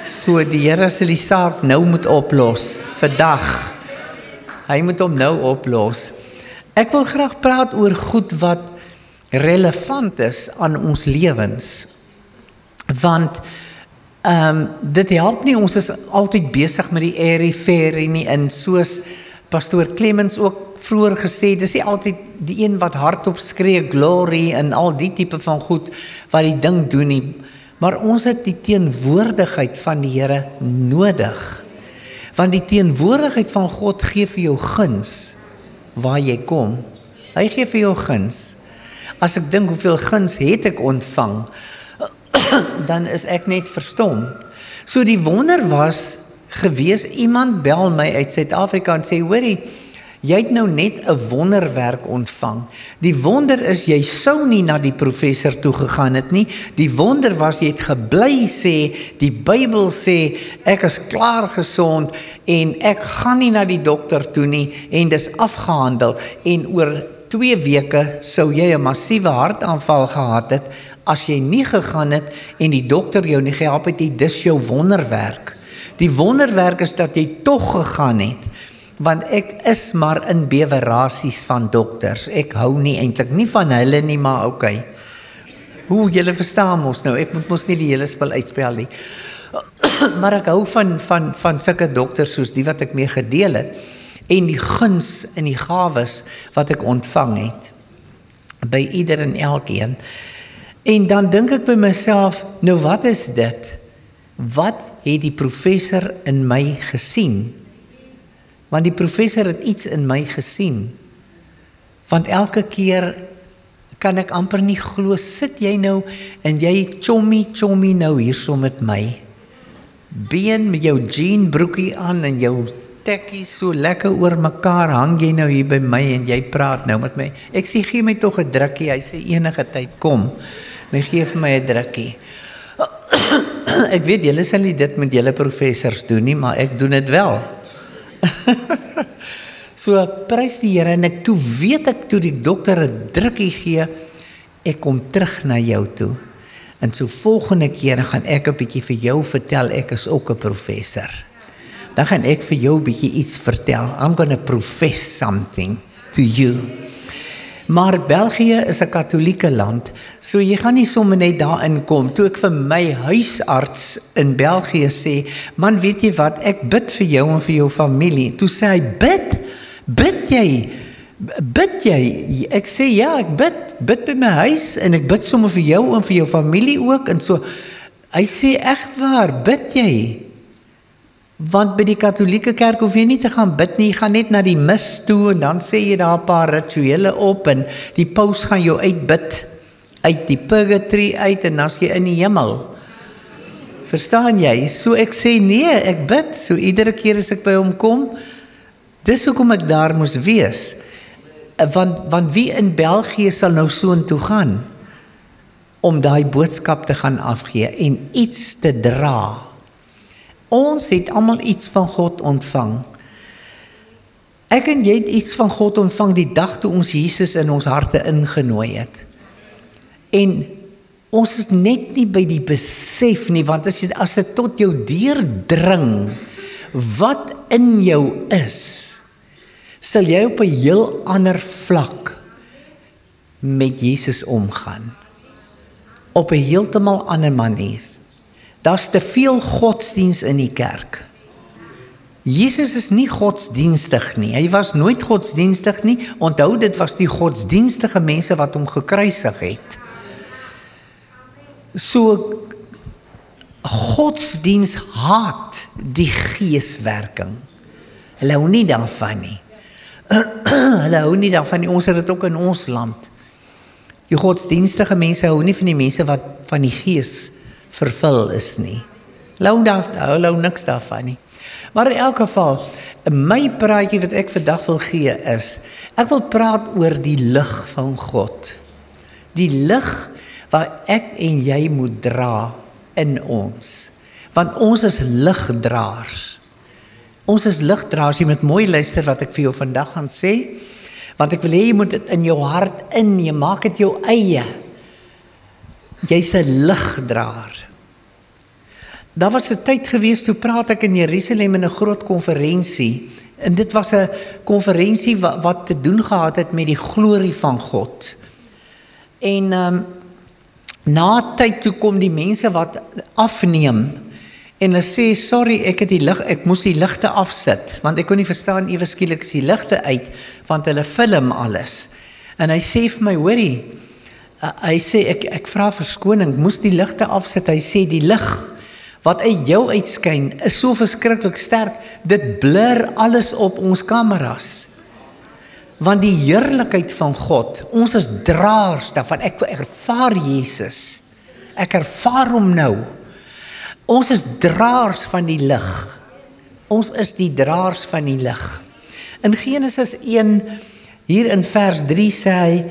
S4: So die Here sal die saak nou moet oplos, vandag. Hy moet hom nou oplos. Ek wil graag praat oor goed wat relevant is aan ons lewens. Want dit help nie, ons is altyd besig met die airy-fairy nie, en soos Pastoor Clemens ook vroeër gesê, dis nie altyd die een wat hardop skree glory en al die tipe van goed wat die ding doen nie, maar ons het die teenwoordigheid van die Here nodig, want die teenwoordigheid van God gee vir jou guns waar jy kom. Hy gee vir jou guns. As ek dink hoeveel guns het ek ontvang, dan is ek net verstom. So die wonder was gewees, iemand bel my uit Suid-Afrika en sê, hoorie, jy het nou net 'n wonderwerk ontvang. Die wonder is, jy sou nie na die professor toe gegaan het nie. Die wonder was, jy het gebly sê, die Bybel sê, ek is klaar gesond en ek gaan nie na die dokter toe nie en dis afgehandel. En oor 2 weke sou jy 'n massiewe hartaanval gehad het, as jy nie gegaan het en die dokter jou nie gehelp het, dis jou wonderwerk. Die wonderwerk is dat jy tog gegaan het, want ek is maar in bewerasies van dokters. Ek hou nie eintlik nie van hulle nie, maar okay. Hoe, julle verstaan mos nou, ek moet mos nie die hele spel uitspel nie. Maar ek hou van sulke dokters soos die wat ek mee gedeel het, en die guns en die gawes wat ek ontvang het, by ieder en elkeen. En dan dink ek by myself, nou wat is dit? Wat het die professor in my gesien? Want die professor het iets in my gesien. Want elke keer kan ek amper nie glo, sit jy nou en jy chommy nou hierso met my. Been met jou jean broekie aan en jou tekkies so lekker oor mekaar, hang jy nou hier by my en jy praat nou met my. Ek sê, gee my tog 'n drukkie, hy sê enige tyd, kom. En hy gee vir my 'n drukkie. Ek weet, julle sal nie dit met julle professors doen nie, maar ek doen dit wel. So, prys die Here, en ek toe weet ek, toe die dokter 'n drukkie gee, ek kom terug na jou toe. En so volgende keer gaan ek 'n bietjie vir jou vertel, ek is ook 'n professor. Dan gaan ek vir jou 'n bietjie iets vertel. I'm gonna profess something to you. Maar België is 'n katholieke land, so jy gaan nie sommer net daarin kom. Toe ek vir my huisarts in België sê, man, weet jy wat, ek bid vir jou en vir jou familie. Toe sê hy, bid jy? Ek sê, ja, ek bid by my huis, en ek bid sommer vir jou en vir jou familie ook, en so, hy sê, echt waar, bid jy? Want by die katholieke kerk hoef jy nie te gaan bid nie, jy gaan net na die mis toe, en dan sê jy daar 'n paar rituele op, en die paus gaan jou uitbid, uit die purgatory uit, en dan is jy in die hemel. Verstaan jy? So ek sê, nee, ek bid, so iedere keer as ek by hom kom, dis hoekom ek daar moes wees. Want wie in België sal nou so intoe gaan, om daai boodskap te gaan afgee, en iets te dra. Ons het almal iets van God ontvang. Ek en jy het iets van God ontvang die dag toe ons Jesus in ons harte ingenooi het. En ons is net nie by die besef nie, want as dit tot jou deurdring, wat in jou is, sal jy op 'n heel ander vlak met Jesus omgaan. Op 'n heeltemal ander manier. Daar's te veel godsdiens in die kerk. Jesus is nie godsdienstig nie. Hy was nooit godsdienstig nie. Onthou, dit was die godsdienstige mense wat hom gekruisig het. So, godsdiens haat die geeswerking. Hulle hou nie daarvan nie. Hulle hou nie daarvan nie. Ons het dit ook in ons land. Die godsdienstige mense hou nie van die mense wat van die gees vervul is nie. Hulle hou niks daarvan nie. Maar in elk geval, my praatjie wat ek vandag wil gee is, ek wil praat oor die lig van God. Die lig wat ek en jy moet dra in ons. Want ons is ligdraers. Ons is ligdraers. Jy moet mooi luister wat ek vir jou vandag gaan sê, want ek wil hê jy moet dit in jou hart jy maak dit jou eie. Jy's 'n ligdraer. daar was 'n tyd gewees toe praat ek in Jerusalem in 'n groot konferensie. En dit was 'n konferensie wat te doen gehad het met die glorie van God. En na tyd toe kom die mense wat afneem en hulle sê sorry, ek moes die ligte afsit want ek kon nie verstaan ewe skielik is die ligte uit want hulle film alles. En hy sê vir my, hoorie, hy sê ek vra verskoning, moes die ligte afsit. Hy sê die lig wat uit jou uitskyn is so verskriklik sterk, dit blur alles op ons kameras. Want die heerlikheid van God, ons is draers daarvan. Ek ervaar Jesus. Ek ervaar hom nou. Ons is draers van die lig. Ons is die draers van die lig. In Genesis 1, hier in vers 3 sê hy,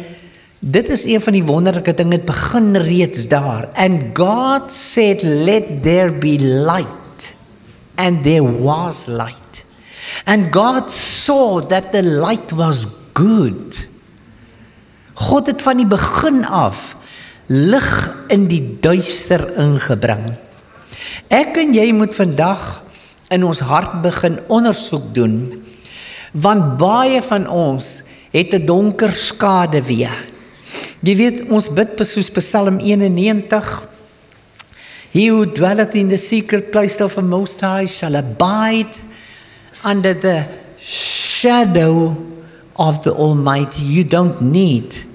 S4: dit is een van die wonderlike dinge, het begin reeds daar. And God said, let there be light. And there was light. And God saw that the light was good. God het van die begin af lig in die duister ingebring. Ek en jy moet vandag in ons hart begin ondersoek doen, want baie van ons het 'n donker skaduwee. Jy weet, ons bid soos Psalm 91, He who dwelleth in the secret place of the Most High shall abide under the shadow of the Almighty. You don't need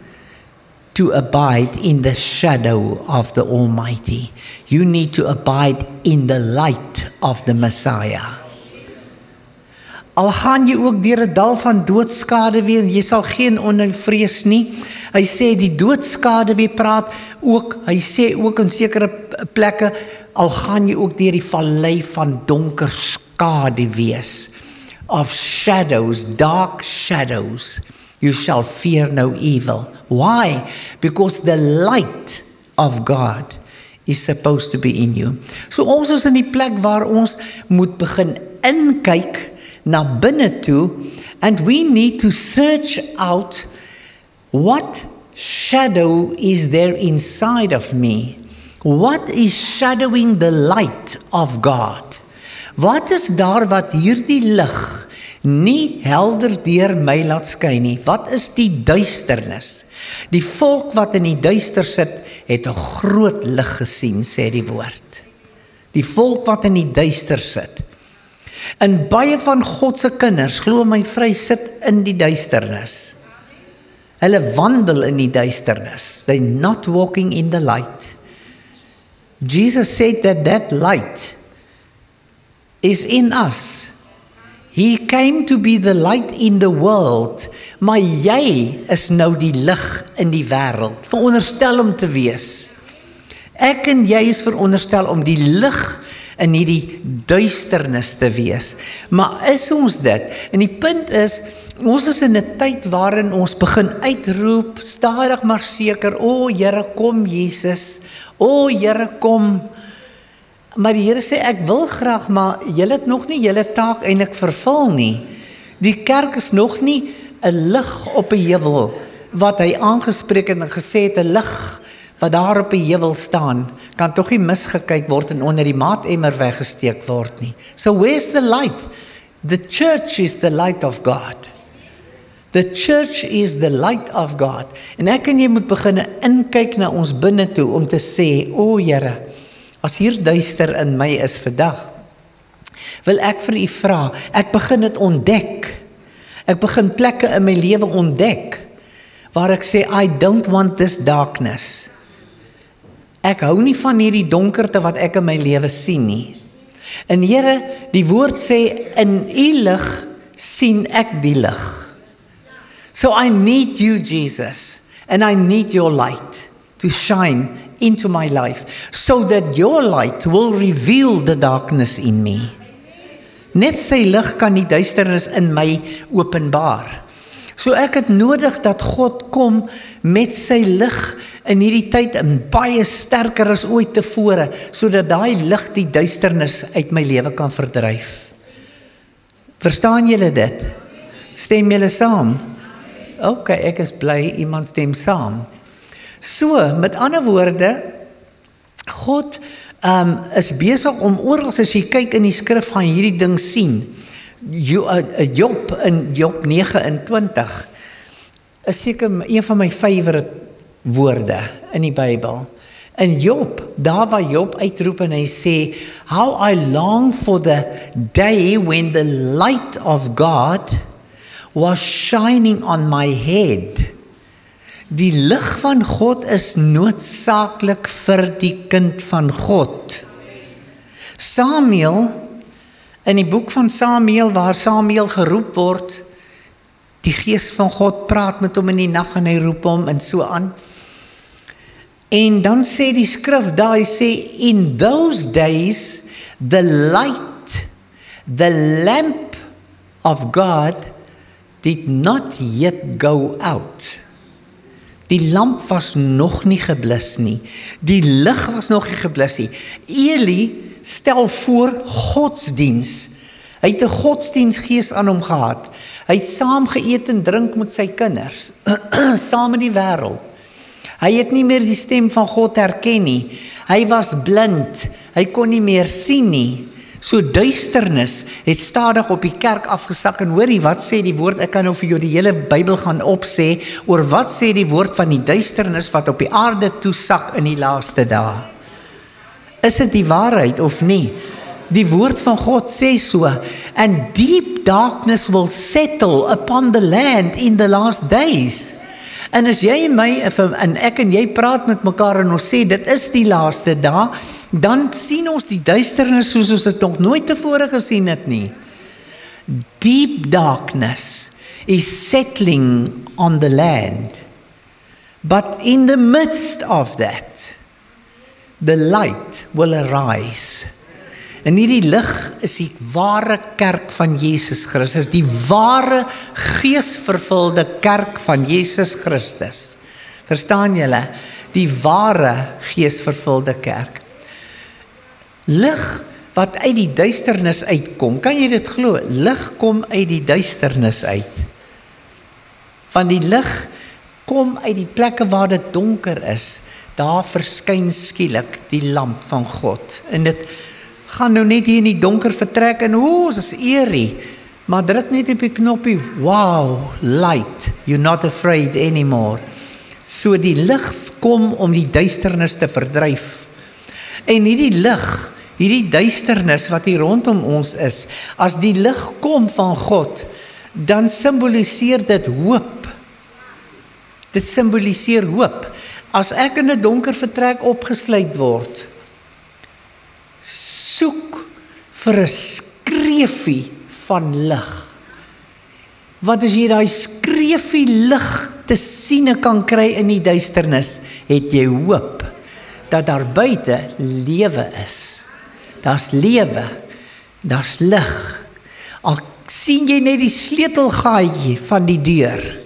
S4: to abide in the shadow of the Almighty. You need to abide in the light of the Messiah. Al gaan jy ook deur 'n dal van doodskaduwee, jy sal geen onheil vrees nie. Hy sê die doodskaduwee praat ook, hy sê ook in sekere plekke, al gaan jy ook deur die vallei van donker skaduwees, of shadows, dark shadows, you shall fear no evil. Why? Because the light of God is supposed to be in you. So ons is in die plek waar ons moet begin inkyk na binne toe, and we need to search out what shadow is there inside of me. What is shadowing the light of God? Wat is daar wat hierdie lig nie helder deur my laat skyn nie? Wat is die duisternis? Die volk wat in die duister sit, het 'n groot lig gesien, sê die woord. Die volk wat in die duister sit. En baie van God se kinders, glo my vry, sit in die duisternis. Hulle wandel in die duisternis. They're not walking in the light. Jesus said that light is in us. He came to be the light in the world, maar jy is nou die lig in die wêreld, veronderstel om te wees. Ek en jy is veronderstel om die lig in hierdie duisternis te wees. Maar is ons dit? En die punt is, ons is in 'n tyd waarin ons begin uitroep, stadig maar seker, o Here, kom Jesus, o Here, kom. Maar die Here sê, ek wil graag, maar julle het nog nie julle taak eintlik vervul nie. Die kerk is nog nie 'n lig op 'n heuwel, wat hy aangespreek het en gesê het, 'n lig wat daar op 'n heuwel staan, kan tog nie misgekyk word en onder die maatemmer weggesteek word nie. So where's the light? The church is the light of God. The church is the light of God. En ek en jy moet begin inkyk na ons binne toe om te sê, o Here, as hier duister in my is vandag, wil ek vir u vra, ek begin dit ontdek. Ek begin plekke in my lewe ontdek, waar ek sê, I don't want this darkness. Ek hou nie van hierdie donkerte wat ek in my lewe sien nie. En Here, die woord sê, in u lig sien ek die lig. So I need you, Jesus, and I need your light to shine into my life, so that your light will reveal the darkness in me. Net sy lig kan die duisternis in my openbaar. So ek het nodig dat God kom met sy lig in hierdie tyd en baie sterker as ooit tevore, sodat daai lig die duisternis uit my lewe kan verdryf. Verstaan julle dit? Stem julle saam? OK, ek is bly iemand stem saam. So, met ander woorde, God is besig om oral as jy kyk in die skrif gaan hierdie ding sien. Job in Job 29 is seker een van my favorite woorde in die Bybel. In Job, daar waar Job uitroep en hy sê, how I long for the day when the light of God was shining on my head. Die lig van God is noodsaaklik vir die kind van God. Samuel, in die boek van Samuel, waar Samuel geroep word, die gees van God praat met hom in die nag en hy roep hom en so aan. En dan sê die skrif daar, hy sê, in those days, the light, the lamp of God did not yet go out. Die lamp was nog nie geblus nie. Die lig was nog nie geblus nie. Eli stel voor godsdiens. Hy het 'n godsdiensgees aan hom gehad. Hy het saam geëet en drink met sy kinders, saam met die wêreld. Hy het nie meer die stem van God herken nie. Hy was blind. Hy kon nie meer sien nie. So duisternis het stadig op die kerk afgesak en hoorie, wat sê die woord? Ek kan nou vir jou die hele Bybel gaan opsê oor wat sê die woord van die duisternis wat op die aarde toesak in die laaste dae. Is dit die waarheid of nie? Die woord van God sê so, and deep darkness will settle upon the land in the last days. En as jy en my, en ek en jy praat met mekaar en ons sê, dit is die laaste dae, dan sien ons die duisternis soos ons dit nog nooit tevore gesien het nie. Deep darkness is settling on the land. But in the midst of that, the light will arise. En hierdie lig is die ware kerk van Jesus Christus, die ware geesvervulde kerk van Jesus Christus. Verstaan julle? Die ware geesvervulde kerk. Lig wat uit die duisternis uitkom, kan jy dit glo? Lig kom uit die duisternis uit. Van die lig kom uit die plekke waar dit donker is, daar verskyn skielik die lamp van God. En dit gaan nou net hier in die donker vertrek en ons is eerie, maar druk net op die knoppie, wow, light, you're not afraid anymore. So die lig kom om die duisternis te verdryf. En hierdie lig, hierdie duisternis wat hier rondom ons is, as die lig kom van God, dan simboliseer dit hoop. Dit simboliseer hoop. As ek in 'n donker vertrek opgesluit word, soek vir 'n skreefie van lig. Want as jy daai skreefie lig te siene kan kry in die duisternis, het jy hoop dat daar buite lewe is. Daar's lewe, daar's lig. Al sien jy net die sleutelgaatjie van die deur,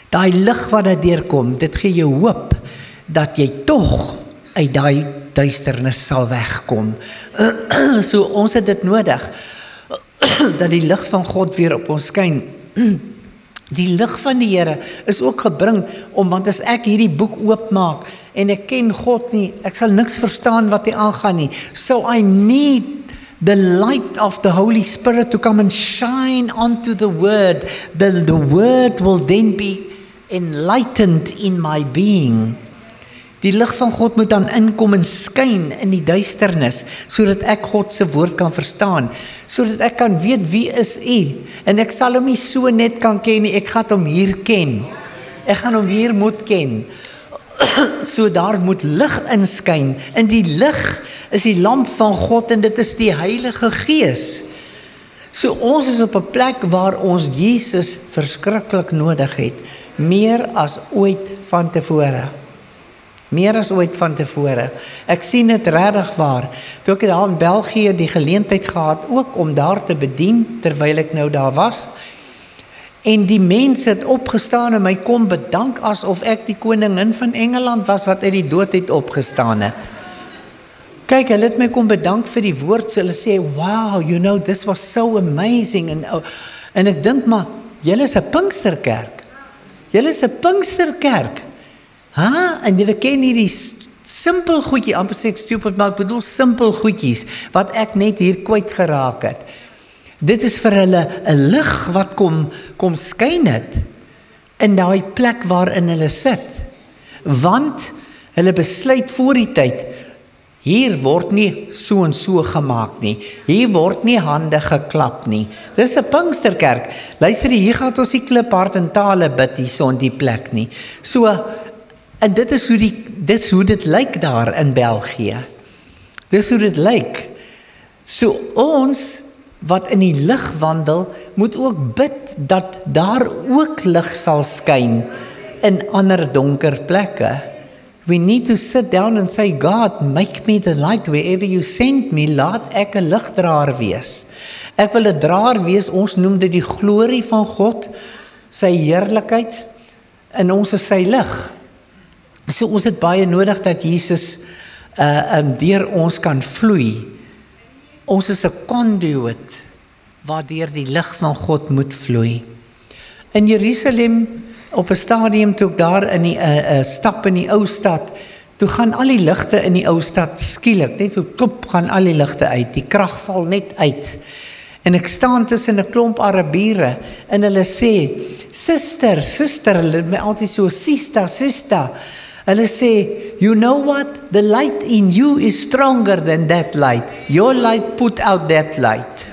S4: daai lig wat daar deurkom, dit gee jou hoop dat jy tog uit daai duisternis sal wegkom. So ons het dit nodig, dat die lig van God weer op ons skyn. Die lig van die Here is ook gebring, want as ek hierdie boek oopmaak, en ek ken God nie, ek sal niks verstaan wat hy aangaan nie. So I need the light of the Holy Spirit to come and shine onto the word. The word will then be enlightened in my being. Die lig van God moet dan inkom en skyn in die duisternis, sodat ek God se woord kan verstaan, sodat ek kan weet wie is U, en ek sal hom nie so net kan ken nie, ek gaan hom hier ken, ek gaan hom hier moet ken, so daar moet lig inskyn, en die lig is die lamp van God, en dit is die Heilige Gees. So ons is op 'n plek waar ons Jesus verskriklik nodig het, meer as ooit van tevore. Meer as ooit van tevore. Ek sien dit regtig waar. Toe ek daar in België die geleentheid gehad ook om daar te bedien, terwyl ek nou daar was. En die mense het opgestaan en my kom bedank asof ek die koningin van Engeland was wat uit die dood het opgestaan het. Kyk, hulle het my kom bedank vir die woord, so hulle sê, wow, you know, this was so amazing. En ek dink maar, julle is 'n Pinksterkerk. Julle is 'n Pinksterkerk. En julle ken hierdie simpel goedjie, amper sê ek stupid, maar ek bedoel simpel goedjies, wat ek net hier kwyt geraak het. Dit is vir hulle 'n lig wat kom skyn het, in daai plek waarin hulle sit. Want hulle besluit voor die tyd, hier word nie so en so gemaak nie. Hier word nie hande geklap nie. Dis 'n Pinksterkerk. Luister, hier gaan ons die kliphard in tale bid hier in die plek nie. So, en dit is hoe dit lyk daar in België. Dis hoe dit lyk. So ons wat in die lig wandel, moet ook bid dat daar ook lig sal skyn in ander donker plekke. We need to sit down and say, God, make me the light wherever you send me, laat ek 'n ligdraer wees. Ek wil 'n draer wees, ons noem dit die glorie van God, sy heerlikheid, en ons is sy lig. So ons het baie nodig dat Jesus deur ons kan vloei. Ons is 'n conduit waardeur die lig van God moet vloei. In Jerusalem, op 'n stadium toe ek daar in die stap in die ou stad, toe gaan al die ligte in die ou stad skielik, net so klop gaan al die ligte uit, die krag val net uit. En ek staan tussen 'n klomp Arabiere en hulle sê, Sister, hulle het my altyd so, sister. Hulle sê, you know what? The light in you is stronger than that light. Your light put out that light.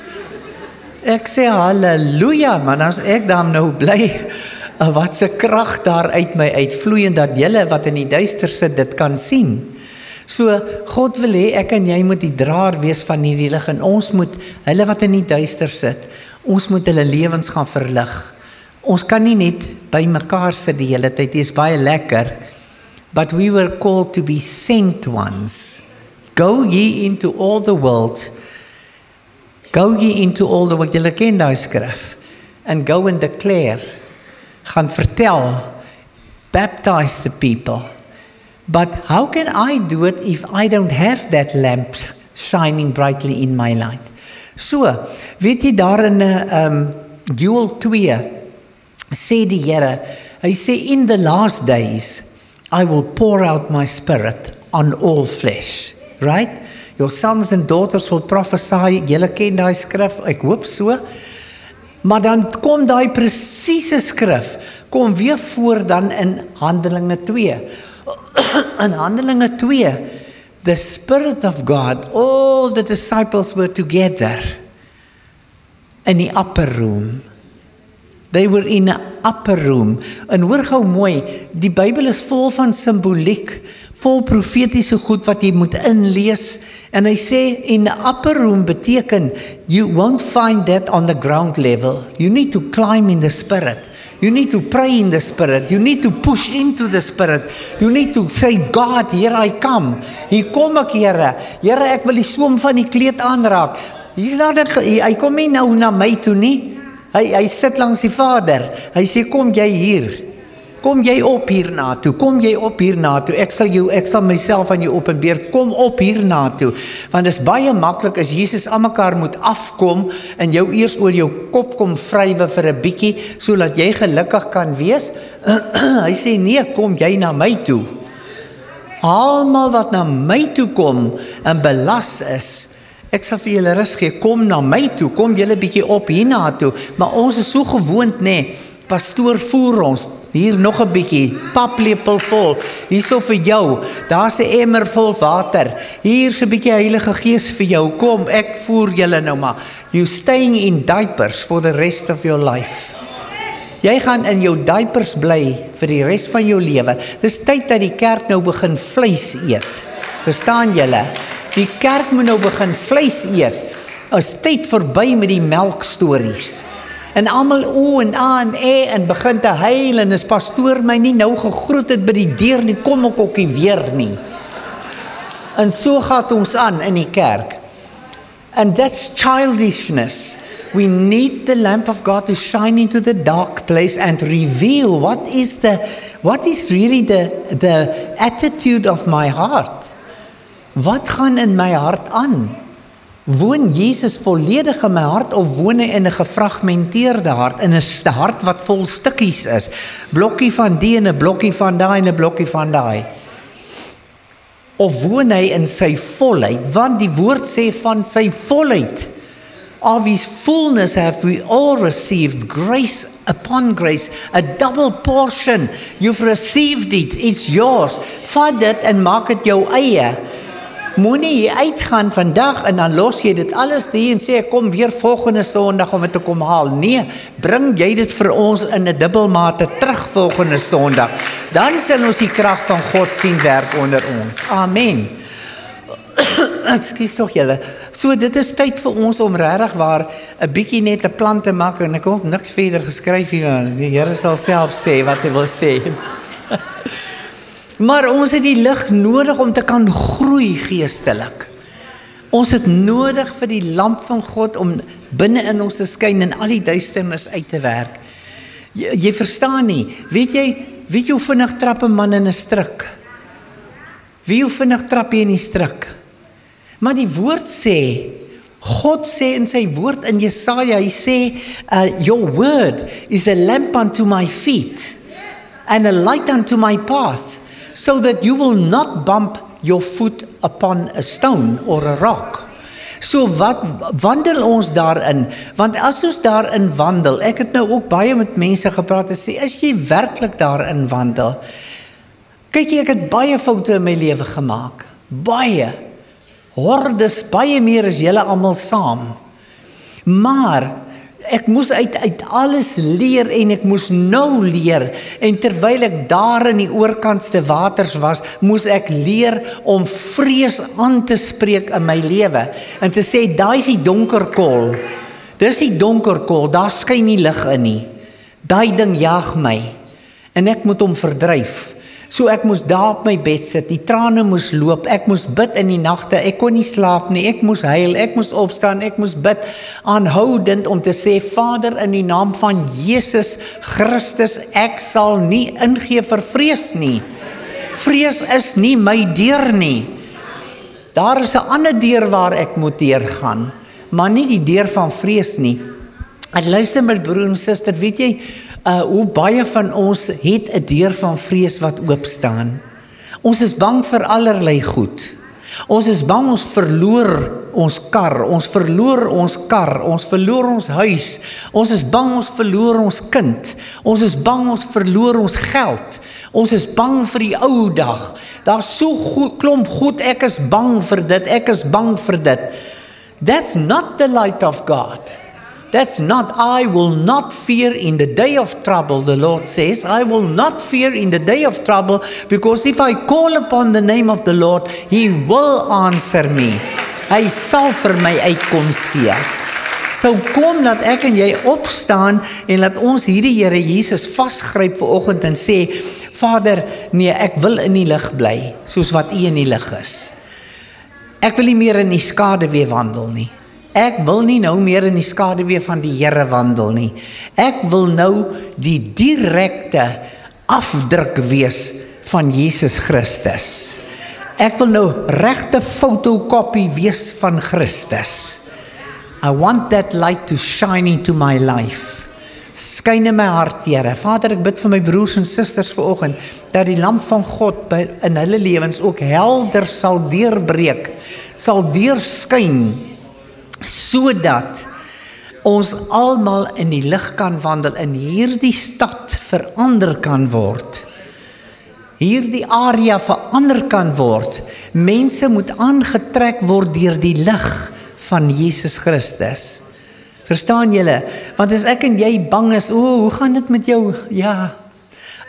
S4: Ek sê, halleluja, man, as ek dan nou bly, wat se krag daar uit my uitvloei en dat julle wat in die duister sit dit kan sien. So God wil hê ek en jy moet die draer wees van hierdie lig en ons moet hulle wat in die duister sit, ons moet hulle lewens gaan verlig. Ons kan nie net by mekaar sit die hele tyd, dit is baie lekker. But we were called to be sent ones. Go ye into all the world. Go ye into all the world. Julle ken daai skrif. And go and declare. Gaan vertel. Baptize the people. But how can I do it if I don't have that lamp shining brightly in my light? So, weet jy daar in Joel 2 sê die Here, hy sê in the last days I will pour out my spirit on all flesh. Right? Your sons and daughters will prophesy. Julle ken daai skrif, ek hoop so. Maar dan kom daai presiese skrif, kom weer voor dan in Handelinge 2. In Handelinge 2, the Spirit of God, all the disciples were together in the upper room. They were in an upper room. En hoor gou mooi, die Bybel is vol van simboliek, vol profetiese goed wat jy moet inlees. En hy sê, in the upper room beteken, you won't find that on the ground level. You need to climb in the Spirit. You need to pray in the Spirit. You need to push into the Spirit. You need to say, God, here I come. Hier kom ek, Here. Here, ek wil die soem van die kleed aanraak. Hy kom nie nou na my toe nie. Hy sit langs die Vader. Hy sê, kom jy hier. Kom jy op hierna toe. Kom jy op hierna toe. Ek sal myself aan jou openbaar. Kom op hierna toe. Want dit is baie maklik as Jesus aan mekaar moet afkom en jou eers oor jou kop kom vrywe vir 'n bietjie sodat jy gelukkig kan wees. Hy sê nee, kom jy na my toe. Almal wat na my toe kom en belas is, ek sal vir julle rus gee, kom na my toe, kom julle bietjie op hierna toe, maar ons is so gewoond, pastoor voer ons, hier nog 'n bietjie, paplepel vol, hierso vir jou, daar's 'n emmer vol water, hier's 'n bietjie Heilige Gees vir jou, kom, ek voer julle nou maar, you staying in diapers for the rest of your life. Jy gaan in jou diapers bly vir die res van jou lewe. Dis tyd dat die kerk nou begin vleis eet. Verstaan julle? Die kerk moet nou begin vleis eet. Is tyd verby met die melkstories. En almal o en a en en begin te huil en as pastoor my nie nou gegroet het by die deur nie, kom ek ook nie weer nie. En so gaan ons aan in die kerk. And that's childishness. We need the lamp of God to shine into the dark place and reveal what is really the attitude of my heart. Wat gaan in my hart aan? Woon Jesus volledig in my hart of woon hy in 'n gefragmenteerde hart, in 'n hart wat vol stukkies is? Blokkie van die en 'n blokkie van daai en 'n blokkie van daai. of woon hy in sy volheid? Want die woord sê van sy volheid. Of his fullness have we all received grace upon grace, a double portion. You've received it, it's yours. Vat dit en maak dit jou eie. Moenie hier uitgaan vandag en dan los jy dit alles hier en sê ek kom weer volgende Sondag om dit te kom haal. Nee, bring jy dit vir ons in 'n dubbelmate terug volgende Sondag. Dan sal ons die krag van God sien werk onder ons. Amen. Ekskuus tog julle. So dit is tyd vir ons om regtig waar 'n bietjie net 'n plan te maak en ek het niks verder geskryf hier. Die Here sal self sê wat hy wil sê. Maar ons het die lig nodig om te kan groei geestelik. Ons het nodig vir die lamp van God om binne in ons te skyn en al die duisternis uit te werk. Jy verstaan nie. Weet jy hoe vinnig trap 'n man in 'n struik? Wie hoe vinnig trap jy in die struik? Maar die woord sê, God sê in sy woord in Jesaja, hy sê, your word is a lamp unto my feet and a light unto my path, so that you will not bump your foot upon a stone or a rock. So wat wandel ons daarin? Want as ons daarin wandel, ek het nou ook baie met mense gepraat en sê, is jy werklik daarin wandel? Kyk, ek het baie foute in my lewe gemaak. Baie. Hordes, baie meer as julle almal saam. Maar ek moes uit alles leer en ek moes nou leer. En terwyl ek daar in die oorkantste waters was, moes ek leer om vrees aan te spreek in my lewe. En te sê, daai is die donker kol. Dis die donker kol, daar skyn nie lig in nie. Daai ding jaag my. En ek moet hom verdryf. So ek moes daar op my bed sit, die trane moes loop, ek moes bid in die nagte, ek kon nie slaap nie, ek moes huil, ek moes opstaan, ek moes bid, aanhoudend om te sê, Vader, in die naam van Jesus Christus, ek sal nie ingee vir vrees nie. Vrees is nie my deur nie. Daar is 'n ander deur waar ek moet deurgaan, maar nie die deur van vrees nie. En luister my broer en suster, weet jy, hoe baie van ons het 'n deur van vrees wat oopstaan. Ons is bang vir allerlei goed. Ons is bang ons verloor ons kar, ons verloor ons kar, ons verloor ons huis. Ons is bang ons verloor ons kind. Ons is bang ons verloor ons geld. Ons is bang vir die ou dag. Daar's so goed, klomp goed, ek is bang vir dit, ek is bang vir dit. That's not the light of God. That's not, I will not fear in the day of trouble, the Lord says. I will not fear in the day of trouble, because if I call upon the name of the Lord, He will answer me. Hy sal vir my uitkoms gee. So kom, laat ek en jy opstaan, en laat ons hierdie Here Jesus vasgryp vanoggend en sê, Vader, nee, ek wil in die lig bly, soos wat U in die lig is. Ek wil nie meer in die skaduwee wandel nie. Ek wil nie nou meer in die skaduwee van die Here wandel nie. Ek wil nou die direkte afdruk wees van Jesus Christus. Ek wil nou regte fotokopie wees van Christus. I want that light to shine into my life. Skyn in my hart, Here. Vader, ek bid vir my broers en susters vanoggend, dat die lamp van God in hulle lewens ook helder sal deurbreek, sal deurskyn, sodat ons almal in die lig kan wandel, in hierdie stad verander kan word. Hierdie area verander kan word. Mense moet aangetrek word deur die lig van Jesus Christus. Verstaan julle? Want as ek en jy bang is, hoe gaan dit met jou? Ja,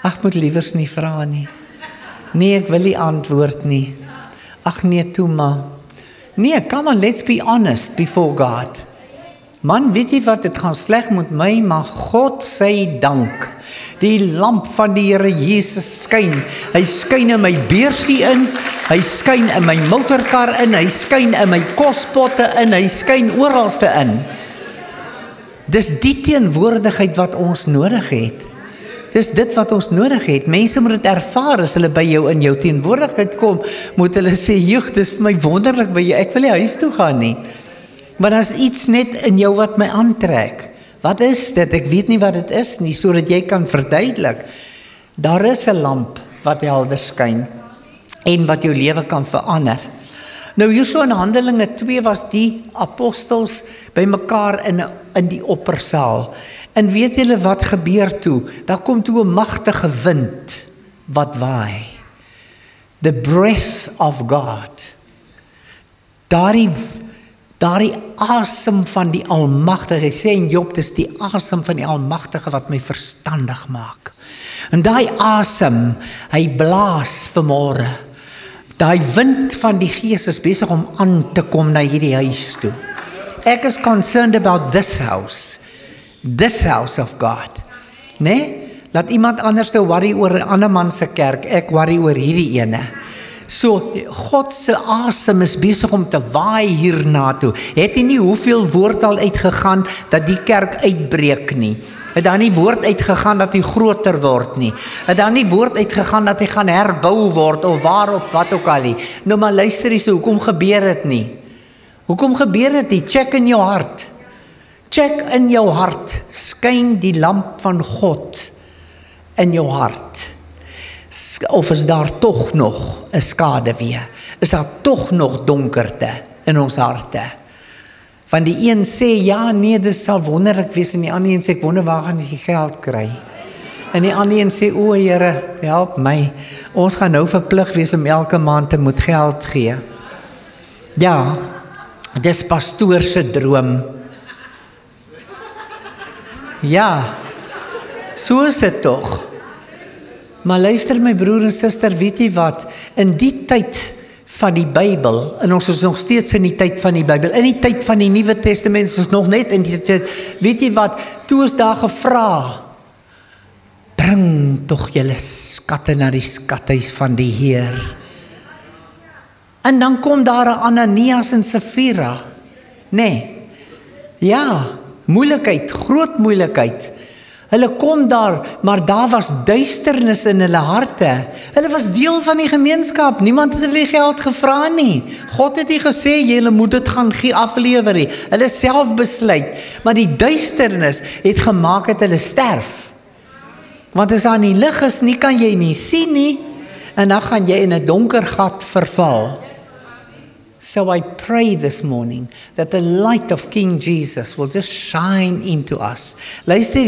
S4: ag, moet liewers nie vra nie. Nee, ek wil nie antwoord nie. Ag nee, toe maar. Nee, come on, let's be honest before God. Man, weet jy wat, dit gaan sleg met my, maar God sy dank. Die lamp van die Here Jesus skyn. Hy skyn in my beursie in, hy skyn in my motorkar in, hy skyn in my kospotte in, hy skyn oralste in. Dis die teenwoordigheid wat ons nodig het. Dis dit wat ons nodig het. Mense moet dit ervaar as hulle by jou in jou teenwoordigheid kom, moet hulle sê, "Joeg, dis vir my wonderlik by jou. Ek wil nie huis toe gaan nie." Maar daar's iets net in jou wat my aantrek. Wat is dit? Ek weet nie wat dit is nie, sodat jy kan verduidelik. Daar is 'n lamp wat helder skyn. en wat jou lewe kan verander. Nou hier so in Handelinge 2 was die apostels by mekaar in die oppersaal. En weet julle wat gebeur toe? Daar kom toe 'n magtige wind wat waai. The breath of God. Daardie asem van die Almagtige, sê in Job, dis die asem van die Almagtige wat my verstandig maak. En daai asem, hy blaas vanmôre. Daai wind van die Gees is besig om aan te kom na hierdie huis toe. Ek is concerned about this house of God. Nee? Laat iemand anders te worry oor 'n ander man se kerk, ek worry oor hierdie ene. So, God se asem is besig om te waai hierna toe. Het nie hoeveel woord al uitgegaan dat die kerk uitbreek nie. Het daar nie woord uitgegaan dat hy groter word nie. Het daar nie woord uitgegaan dat hy gaan herbou word of waarop wat ook al nie. Nou maar luister hier, so, hoekom gebeur dit nie? Hoekom gebeur dit nie? Check in jou hart. Check in jou hart. Skyn die lamp van God in jou hart. Of is daar tog nog 'n skaduwee? Is daar tog nog donkerte in ons harte? Want die een sê, ja, nee, dit sal wonderlik wees, en die ander een sê, ek wonder waar gaan jy geld kry? En die ander een sê, o Here, help my, ons gaan nou verplig wees om elke maand te moet geld gee. Ja, dis pastoor se droom. Ja, so is dit tog. Maar luister my broer en suster, weet jy wat, in die tyd van die Bybel, en ons is nog steeds in die tyd van die Bybel, in die tyd van die Nuwe Testament, ons is nog net in die tyd, weet jy wat, toe is daar gevra, bring tog julle skatte na die skathuis van die Heer. En dan kom daar 'n Ananias en Safira, nee, ja, moeilikheid, groot moeilikheid. Hulle kom daar, maar daar was duisternis in hulle harte. Hulle was deel van die gemeenskap. Niemand het hulle geld gevra nie. God het nie gesê, julle moet dit gaan aflewer nie. Hulle self besluit. Maar die duisternis het gemaak dat hulle sterf. Want as aan die lig is nie, kan jy nie sien nie. En dan gaan jy in 'n donker gat verval. So I pray this morning that the light of King Jesus will just shine into us. Luister,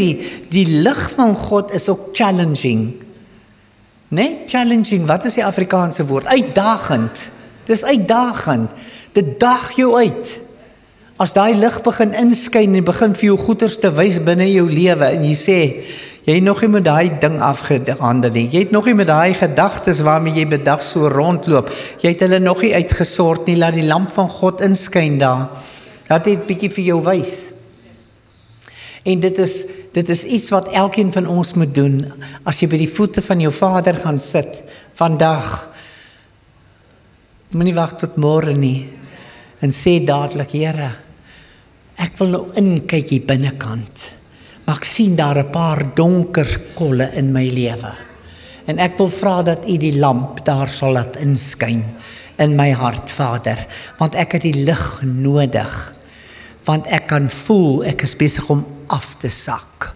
S4: die lig van God is ook challenging. Nee, challenging, wat is die Afrikaanse woord? Uitdagend. Dis uitdagend. Dit daag jou uit. As daai lig begin inskyn en begin vir jou goeders te wys binne jou lewe en jy sê, jy het nog nie met daai ding afgehandel nie. Jy het nog nie met daai gedagtes waarmee jy bedag so rondloop. Jy het hulle nog nie uitgesort nie. Laat die lamp van God inskyn daar. Laat dit bietjie vir jou wys. En dit is iets wat elkeen van ons moet doen. As jy by die voete van jou Vader gaan sit, vandag, moenie wag tot môre nie. En sê dadelik, Here, ek wil nou inkyk hier binnekant. Maar ek sien daar 'n paar donker kolle in my lewe. En ek wil vra dat U die lamp daar sal laat inskyn in my hart, Vader. Want ek het die lig nodig. Want ek kan voel, ek is besig om af te sak.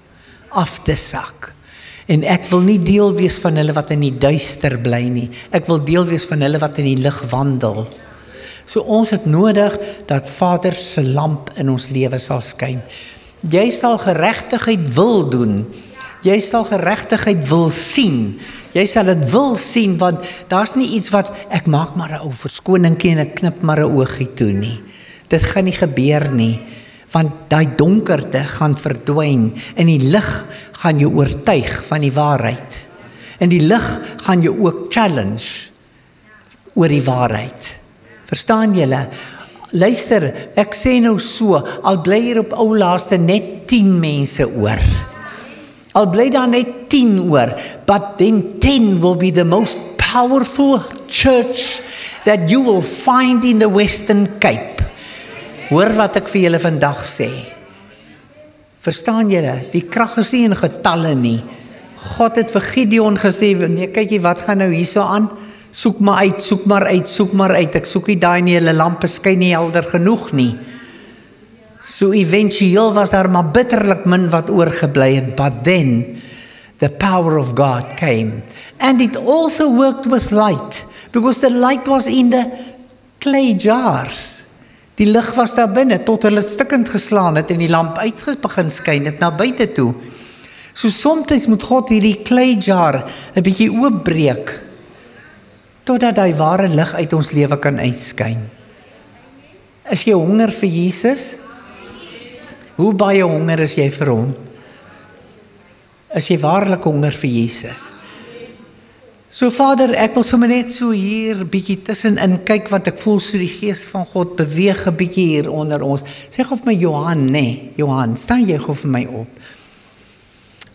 S4: En ek wil nie deel wees van hulle wat in die duister bly nie. Ek wil deel wees van hulle wat in die lig wandel. So ons het nodig dat Vader se lamp in ons lewe sal skyn. Jy sal geregtigheid wil doen. Jy sal geregtigheid wil sien. Jy sal dit wil sien, want daar's nie iets wat, ek maak maar 'n ou verskoningkie en ek knip maar 'n oogie toe nie. Dit gaan nie gebeur nie, want daai donkerte gaan verdwyn, en die lig gaan jou oortuig van die waarheid. En die lig gaan jou ook challenge oor die waarheid. Verstaan julle? Luister, ek sê nou so, al bly hier op ou laaste net 10 mense oor. Al bly daar net 10 oor, but then 10 will be the most powerful church that you will find in the Western Cape. Hoor wat ek vir julle vandag sê. Verstaan julle, die krag is nie in getalle nie. God het vir Gideon gesê, nee, kyk jy, wat gaan nou hierso aan? Soek maar uit, ek soek nie daai nie, hulle lampe skyn nie helder genoeg nie. So eventueel was daar maar bitterlik min wat oorgebly het, but then the power of God came. And it also worked with light, Because the light was in the clay jars. Die lig was daar binne tot hulle het stikkend geslaan het en die lamp begin skyn het na buite toe. So soms moet God hierdie clay jar 'n bietjie oopbreek totdat hy ware lig uit ons lewe kan uitskyn. Is jy honger vir Jesus? Hoe baie honger is jy vir hom? Is jy waarlik honger vir Jesus? So Vader, ek wil sommer net so hier bietjie tussenin kyk wat ek voel so die gees van God beweeg 'n bietjie hier onder ons. Sê gou vir my Johan, Johan, staan jy gou vir my op?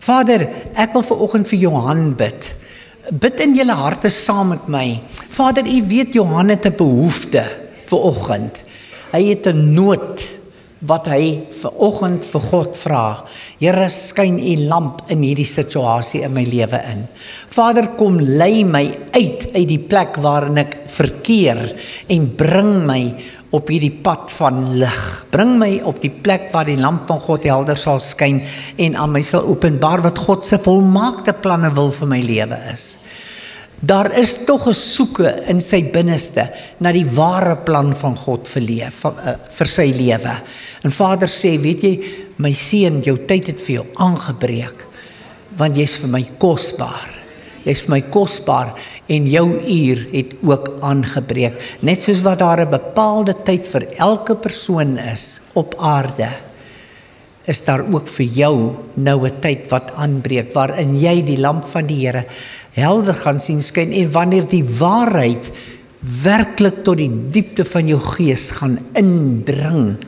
S4: Vader, ek wil vanoggend vir Johan bid. Bid in julle harte saam met my. Vader, u weet Johan het 'n behoefte vanoggend. Hy het 'n nood wat hy vanoggend vir God vra. Here, skyn u lamp in hierdie situasie in my lewe in. Vader, kom lei my uit die plek waarin ek verkeer en bring my op hierdie pad van lig. Bring my op die plek waar die lamp van God helder sal skyn en aan my sal openbaar wat God se volmaakte planne wil vir my lewe is. Daar is tog 'n soeke in sy binneste na die ware plan van God vir sy lewe. En Vader sê, weet jy, my seun, jou tyd het vir jou aangebreek, want jy's vir my kosbaar. Jy's vir my kosbaar en jou uur het ook aangebreek. Net soos wat daar 'n bepaalde tyd vir elke persoon is op aarde, is daar ook vir jou nou 'n tyd wat aanbreek, waarin jy die lamp van die Here helder gaan sien skyn en wanneer die waarheid werklik tot die diepte van jou gees gaan indring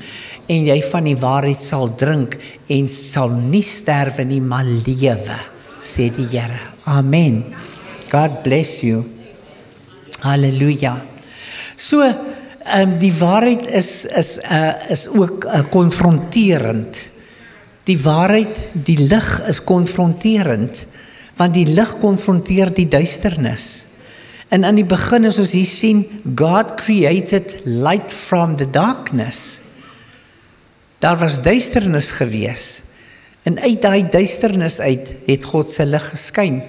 S4: en jy van die waarheid sal drink en sal nie sterwe nie, maar lewe, sê die Here. Amen. God bless you. Halleluja. So, die waarheid is ook konfronterend. Die waarheid, die lig is konfronterend, want die lig konfronteer die duisternis. En aan die begin as ons hier sien, God created light from the darkness. Daar was duisternis gewees. En uit daai duisternis uit het God se lig geskyn.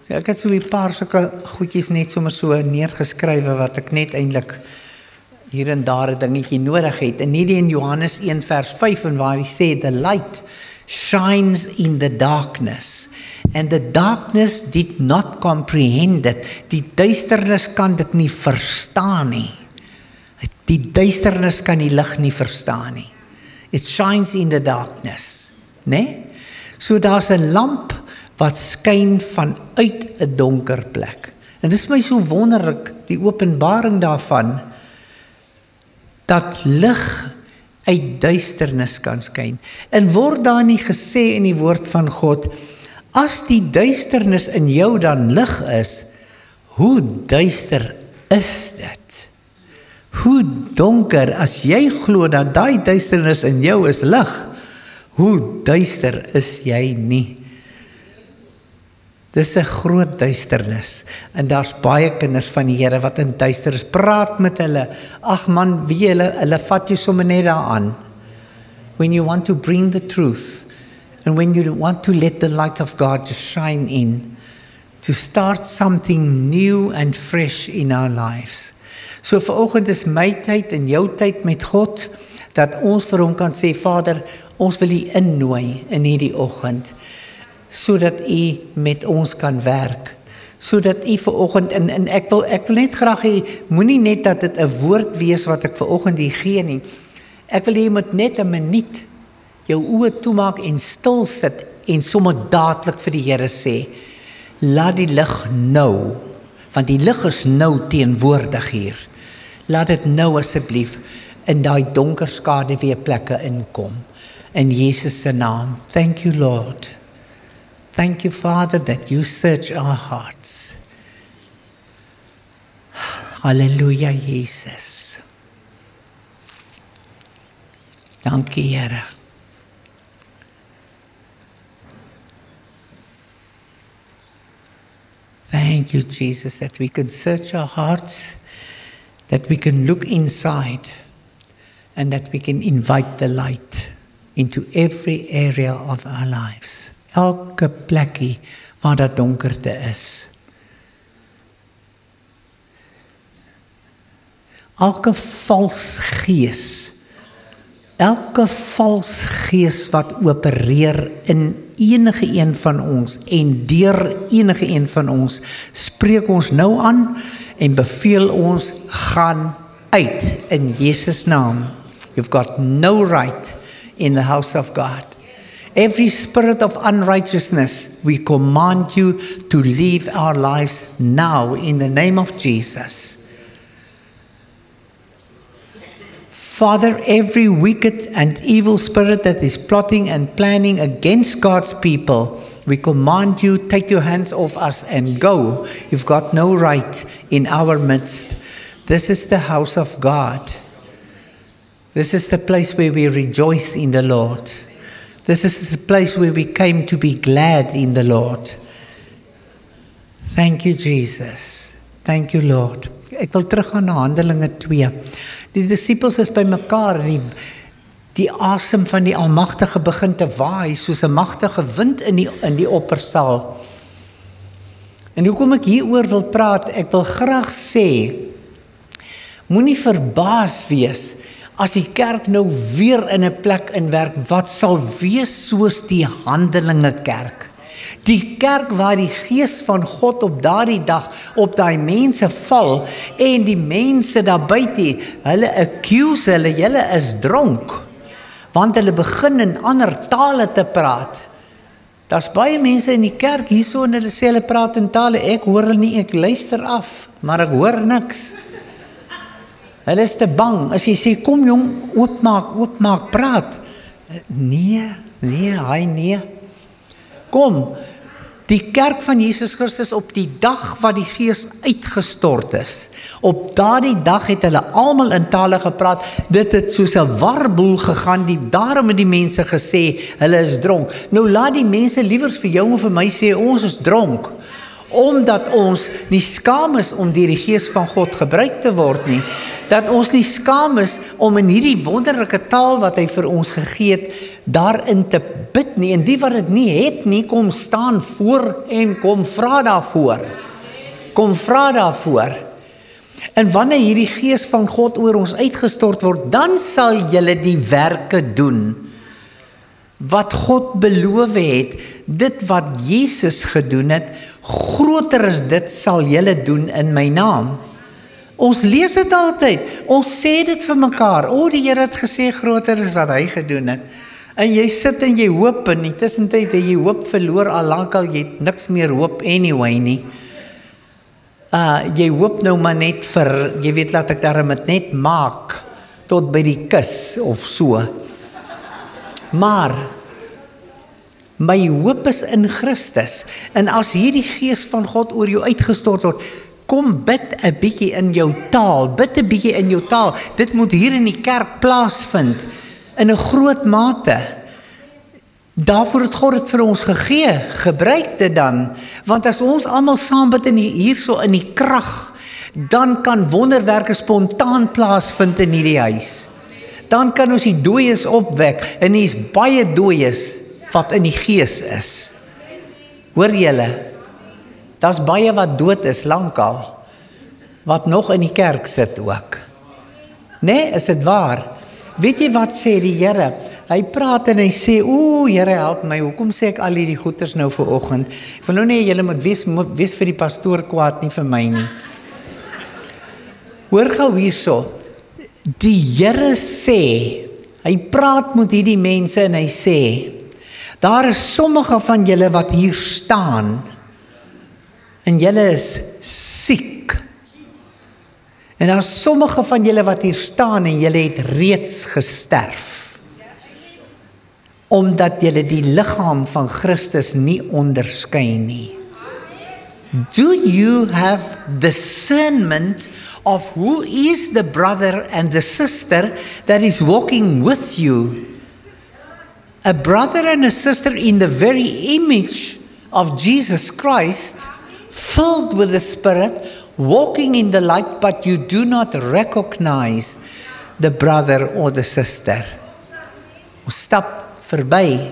S4: So ek het so 'n paar sulke goedjies net sommer so neergeskrywe wat ek net eintlik hier en daar 'n dingetjie nodig het. En hierdie in Johannes 1 vers 5 en waar hy sê the light shines in the darkness and the darkness did not comprehend it. Die duisternis kan dit nie verstaan nie. Die duisternis kan die lig nie verstaan nie. It shines in the darkness, né? So daar's 'n lamp wat skyn vanuit 'n donker plek. En dis my so wonderlik die openbaring daarvan dat lig uit duisternis kan skyn. En word daar nie gesê in die woord van God, as die duisternis in jou dan lig is, hoe duister is dit? Hoe donker, as jy glo dat daai duisternis in jou is lig, hoe duister is jy nie? Dis 'n groot duisternis, en daar's baie kinders van die Here wat in duisternis praat met hulle. Ag man, wie hulle vat jou sommer net daaraan. When you want to bring the truth, and when you want to let the light of God just shine in, to start something new and fresh in our lives. So vanoggend is my tyd en jou tyd met God, dat ons vir hom kan sê, Vader, ons wil U innooi in hierdie oggend, sodat U met ons kan werk, sodat U vanoggend, en ek wil net graag hê, moenie net dat dit 'n woord wees wat ek vanoggend hier gee nie. Ek wil hê jy moet net 'n minuut jou oë toemaak en stil sit en sommer dadelik vir die Here sê, laat die lig nou, want die lig is nou teenwoordig hier. Laat dit nou asseblief in daai donker skaduwee plekke inkom. In Jesus se naam. Thank you, Lord. Thank you, Father, that you search our hearts. Halleluja, Jesus. Dankie, Here. Thank you, Jesus, that we can search our hearts, that we can look inside, and that we can invite the light into every area of our lives. Elke plekkie waar daar donkerte is. elke vals gees wat opereer in enige een van ons en deur enige een van ons, spreek ons nou aan en beveel ons, gaan uit in Jesus naam. You've got no right in the house of God. Every spirit of unrighteousness, we command you to leave our lives now in the name of Jesus. Father, every wicked and evil spirit that is plotting and planning against God's people, we command you, take your hands off us and go. You've got no right in our midst. This is the house of God. This is the place where we rejoice in the Lord. This is the place where we came to be glad in the Lord. Thank you, Jesus. Thank you, Lord. Ek wil teruggaan na Handelinge 2. Die disippels is by mekaar en die asem van die Almagtige begin te waai soos 'n magtige wind in die oppersaal. En hoekom ek hieroor wil praat, ek wil graag sê, moenie verbaas wees as die kerk nou weer in 'n plek inwerk wat sal wees soos die Handelinge kerk. Die kerk waar die gees van God op daardie dag op daai mense val en die mense daar buite, hulle accuse hulle, julle is dronk, want hulle begin in ander tale te praat. Daar's baie mense in die kerk hierso en hulle sê hulle praat in tale, ek hoor hulle nie, ek luister af, maar ek hoor niks. Hulle is te bang, as jy sê, kom jong, oopmaak, praat. Nee, nee. Kom, die kerk van Jesus Christus op die dag wat die Gees uitgestort is, op daardie dag het hulle almal in tale gepraat, dit het soos 'n warboel gegaan, daarom het die mense gesê, hulle is dronk. Nou laat die mense liewers vir jou en vir my sê, ons is dronk, omdat ons nie skaam is om deur die Gees van God gebruik te word nie, dat ons nie skaam is om in hierdie wonderlike taal wat hy vir ons gegee het, daarin te bid nie, en die wat dit nie het nie, kom staan voor en kom vra daarvoor. Kom vra daarvoor. En wanneer hierdie Gees van God oor ons uitgestort word, dan sal julle die werke doen wat God beloof het, dit wat Jesus gedoen het, groter as dit sal julle doen in my naam. Ons lees dit altyd, ons sê dit vir mekaar, die Here het gesê groter is wat hy gedoen het, en jy sit en jy hoop, en in die tussentyd het jy hoop verloor, al lank al jy het niks meer hoop anyway nie, jy hoop nou maar net vir, jy weet, laat ek daarom het net maak, tot by die kus, of so, maar, my hoop is in Christus, en as hierdie Gees van God oor jou uitgestort word, kom bid 'n bietjie in jou taal, dit moet hier in die kerk plaasvind, in 'n groot mate, daarvoor het God dit vir ons gegee, gebruik dit dan, want as ons almal saam bid hierso in die krag, dan kan wonderwerke spontaan plaasvind in hierdie huis, dan kan ons die dooies opwek, en hier's baie dooies, wat in die Gees is. Hoor julle, daar's baie wat dood is lankal, wat nog in die kerk sit ook. Nee, is dit waar? Weet jy wat sê die Here? Hy praat en hy sê, Here help my, hoekom sê ek al hierdie goeters nou vir oggend? Ek wil nou nie, julle moet wees vir die pastoor kwaad, nie vir my nie. Hoor gou hierso, die Here sê, hy praat met hierdie mense en hy sê, daar is sommige van julle wat hier staan, en julle is siek. En daar is sommige van julle wat hier staan, en julle het reeds gesterf. Omdat julle die liggaam van Christus nie onderskei nie. Do you have discernment of who is the brother and the sister that is walking with you? A brother and a sister in the very image of Jesus Christ, filled with the Spirit, walking in the light, but you do not recognize the brother or the sister. Ons stap verby.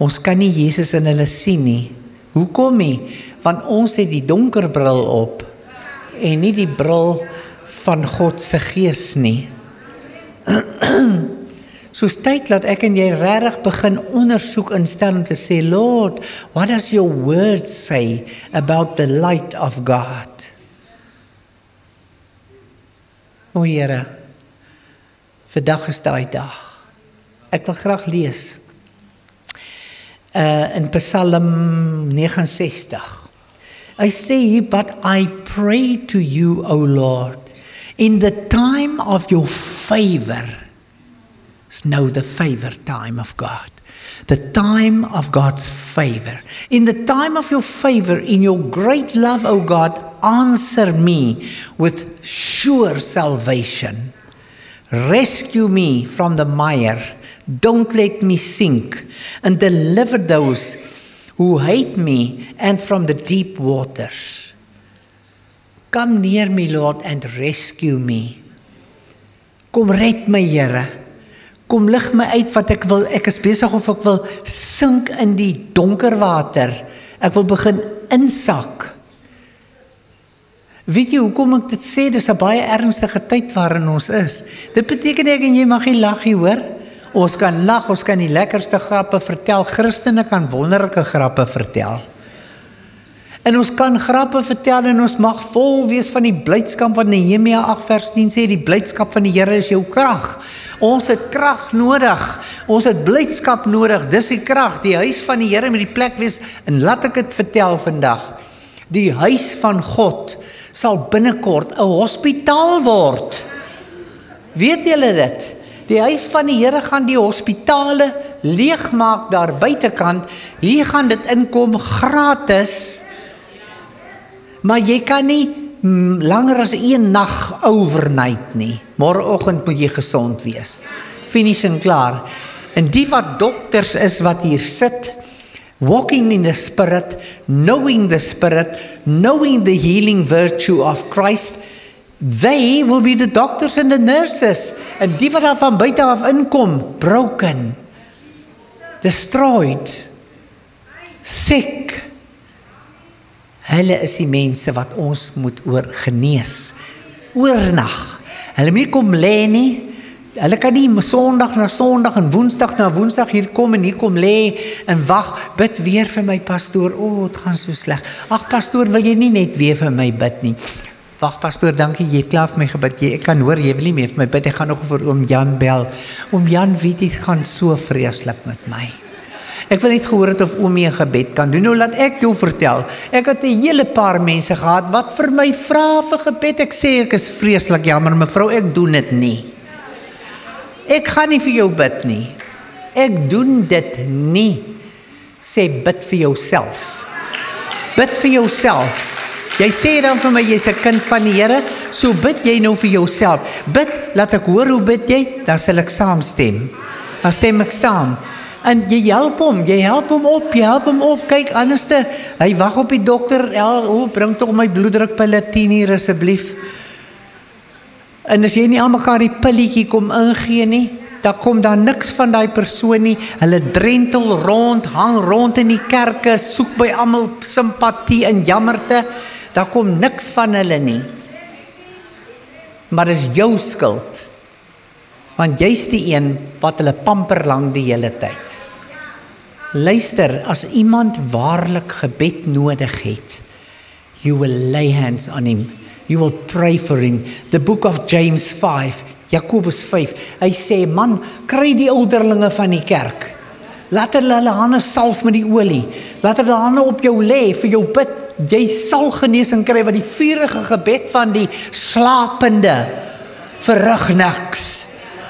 S4: Ons kan nie Jesus in hulle sien nie. Hoekom nie? Want ons het die donker bril op en nie die bril van God se gees nie. Soos tyd laat ek en jy regtig begin ondersoek instel om te sê, Lord, what does your word say about the light of God? O Here, vandag is daai dag. Ek wil graag lees in Psalm 69. I say, but I pray to you, O Lord, in the time of your favor. Know the favor time of God. The time of God's favor. In the time of your favor, in your great love, O God, answer me with sure salvation. Rescue me from the mire. Don't let me sink. And deliver those who hate me and from the deep waters. Come near me, Lord, and rescue me. Kom red my, Here. Kom lig my uit wat ek is besig of ek wil sink in die donker water. Ek wil begin insak. Weet jy hoekom ek dit sê? Dis 'n baie ernstige tyd waarin ons is. Dit beteken ek en jy mag nie lag nie, hoor. Ons kan lag, ons kan die lekkerste grappe vertel. Christene kan wonderlike grappe vertel. En ons kan grappe vertel en ons mag vol wees van die blydskap wat Nehemia 8 vers 10 sê, die blydskap van die Here is jou krag. Ons het krag nodig, ons het blydskap nodig, dis die krag, die huis van die Here met die plek wees, en laat ek het vertel vandag, die huis van God sal binnekort 'n hospitaal word. Weet julle dit? Die huis van die Here gaan die hospitale leegmaak daar buitekant, hier gaan dit inkom gratis, maar jy kan nie langer as 1 nag overnight nie. Môreoggend moet jy gesond wees. Finish en klaar. En die wat dokters is wat hier sit, walking in the Spirit, knowing the healing virtue of Christ, they will be the doctors and the nurses. En die wat daar van buite af inkom, broken, destroyed, sick, hulle is die mense wat ons moet genees. Oornag. Hulle moet nie kom lê nie. Hulle kan nie Sondag na Sondag en Woensdag na Woensdag hier kom en hier kom lê en wag, bid weer vir my pastoor. O, dit gaan so sleg. Ag pastoor, wil jy nie net weer vir my bid nie? Wag pastoor, dankie, jy het klaar vir my gebid. Ek kan hoor, jy wil nie meer vir my bid. Ek gaan nog vir oom Jan bel. Oom Jan weet dit gaan so vreeslik met my. Ek wil net gehoor het of oomie 'n gebed kan doen. Nou laat ek jou vertel. Ek het 'n hele paar mense gehad wat vir my vra vir gebed. Ek sê ek is vreeslik jammer, mevrou, ek doen dit nie. Ek gaan nie vir jou bid nie. Ek doen dit nie. Sê bid vir jouself. Bid vir jouself. Jy sê dan vir my jy's 'n kind van die Here, so bid jy nou vir jouself. Bid, laat ek hoor hoe bid jy, dan sal ek saamstem. Dan stem ek saam. En jy help hom op, kyk anderste, hy wag op die dokter, bring toch my bloeddrukpille 10 uur asseblief. En as jy nie aan mekaar die pilletjie kom ingee nie, dan kom daar niks van die persoon nie, hulle drentel rond, hang rond in die kerke, soek by almal simpatie en jammerte, daar kom niks van hulle nie. Maar dis jou skuld. Want jy's die een wat hulle pamper lang die hele tyd. Luister, as iemand waarlik gebed nodig het, you will lay hands on him. You will pray for him. The book of James 5, Jakobus 5, hy sê, man, kry die ouderlinge van die kerk. Laat hulle hande salf met die olie. Laat hulle hande op jou lê, vir jou bid. Jy sal genesing kry, wat die vurige gebed van die slapende verrig niks.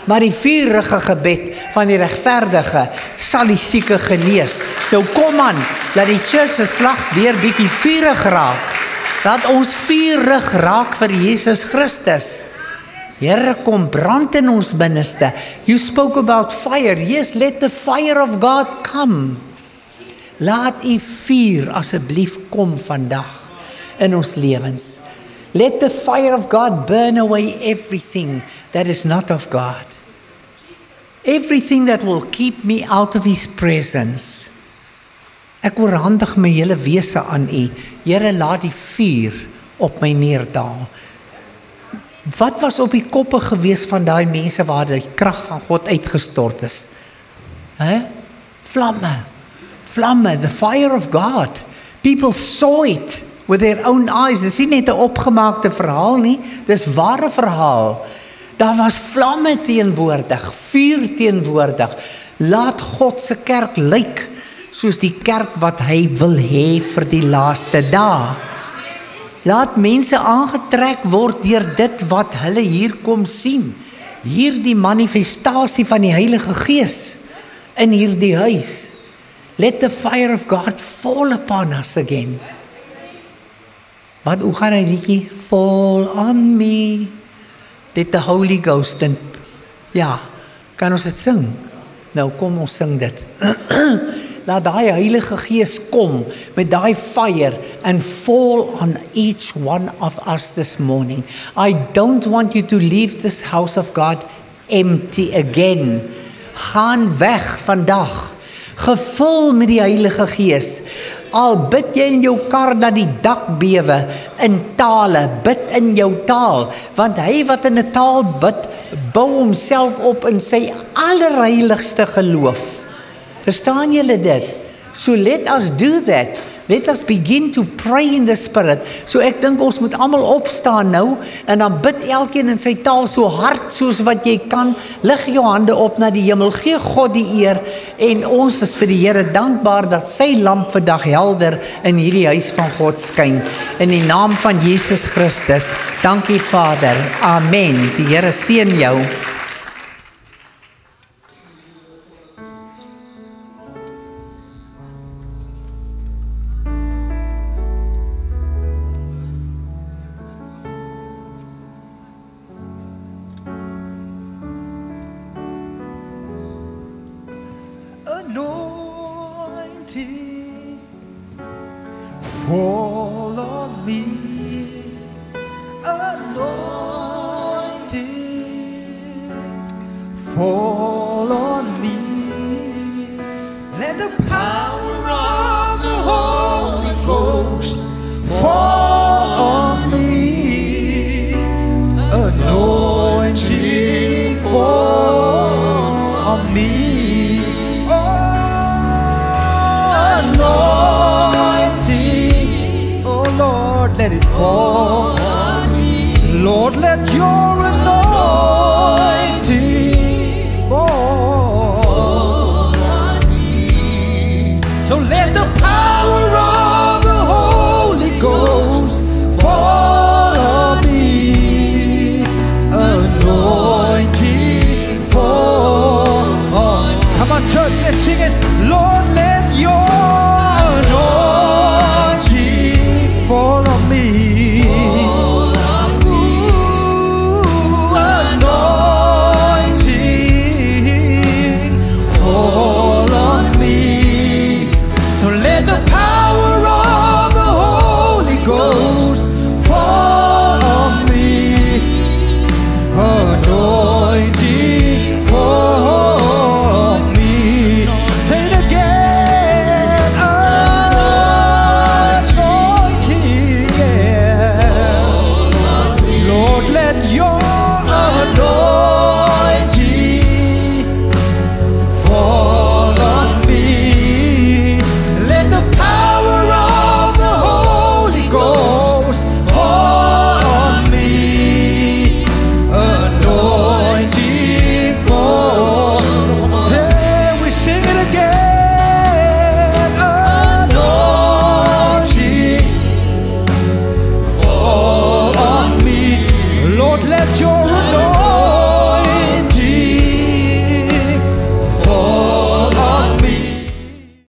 S4: Maar die vurige gebed van die regverdige sal die sieke genees. Nou kom aan, laat die church se slag weer bietjie vurig raak. Laat ons vurig raak vir Jesus Christus. Here, kom brand in ons binneste. You spoke about fire. Yes, let the fire of God come. Laat u vuur asseblief kom vandag in ons lewens. Let the fire of God burn away everything that is not of God. Everything that will keep me out of His presence. Ek oorhandig my hele wese aan U. Here, laat die vuur op my neerdaal. Wat was op die koppe gewees van daai mense waar die krag van God uitgestort is? Vlamme, the fire of God. People saw it with their own eyes. Dis nie net 'n opgemaakte verhaal nie, dis ware verhaal. Daar was vlamme teenwoordig, vuur teenwoordig. Laat God se kerk lyk soos die kerk wat hy wil hê vir die laaste dae. Laat mense aangetrek word deur dit wat hulle hier kom sien. Hierdie manifestasie van die Heilige Gees in hierdie huis. Let the fire of God fall upon us again. Hoe gaan hy liedjie? Fall on me. Let the Holy Ghost en ja, kan ons dit sing? Nou kom ons sing dit. Laat daai Heilige Gees kom met daai fire and fall on each one of us this morning. I don't want you to leave this house of God empty again. Gaan weg vandag, gevul met die Heilige Gees. Al bid jy in jou kar dat die dak bewe in tale, bid in jou taal, want hy wat in 'n taal bid, bou homself op in sy allerheiligste geloof. Verstaan julle dit? So let us do that. Let us begin to pray in the Spirit. So ek dink ons moet almal opstaan nou en dan bid elkeen in sy taal so hard soos wat jy kan. Lig jou hande op na die hemel. Gee God die eer en ons is vir die Here dankbaar dat sy lamp vandag helder in hierdie huis van God skyn. In die naam van Jesus Christus. Dankie Vader. Amen. Die Here seën jou.
S2: Anointing, fall on me. Anointing, fall on me. Let the power of the Holy Ghost fall on me. Anointing, fall on me. Let it fall. Lord, let your anointing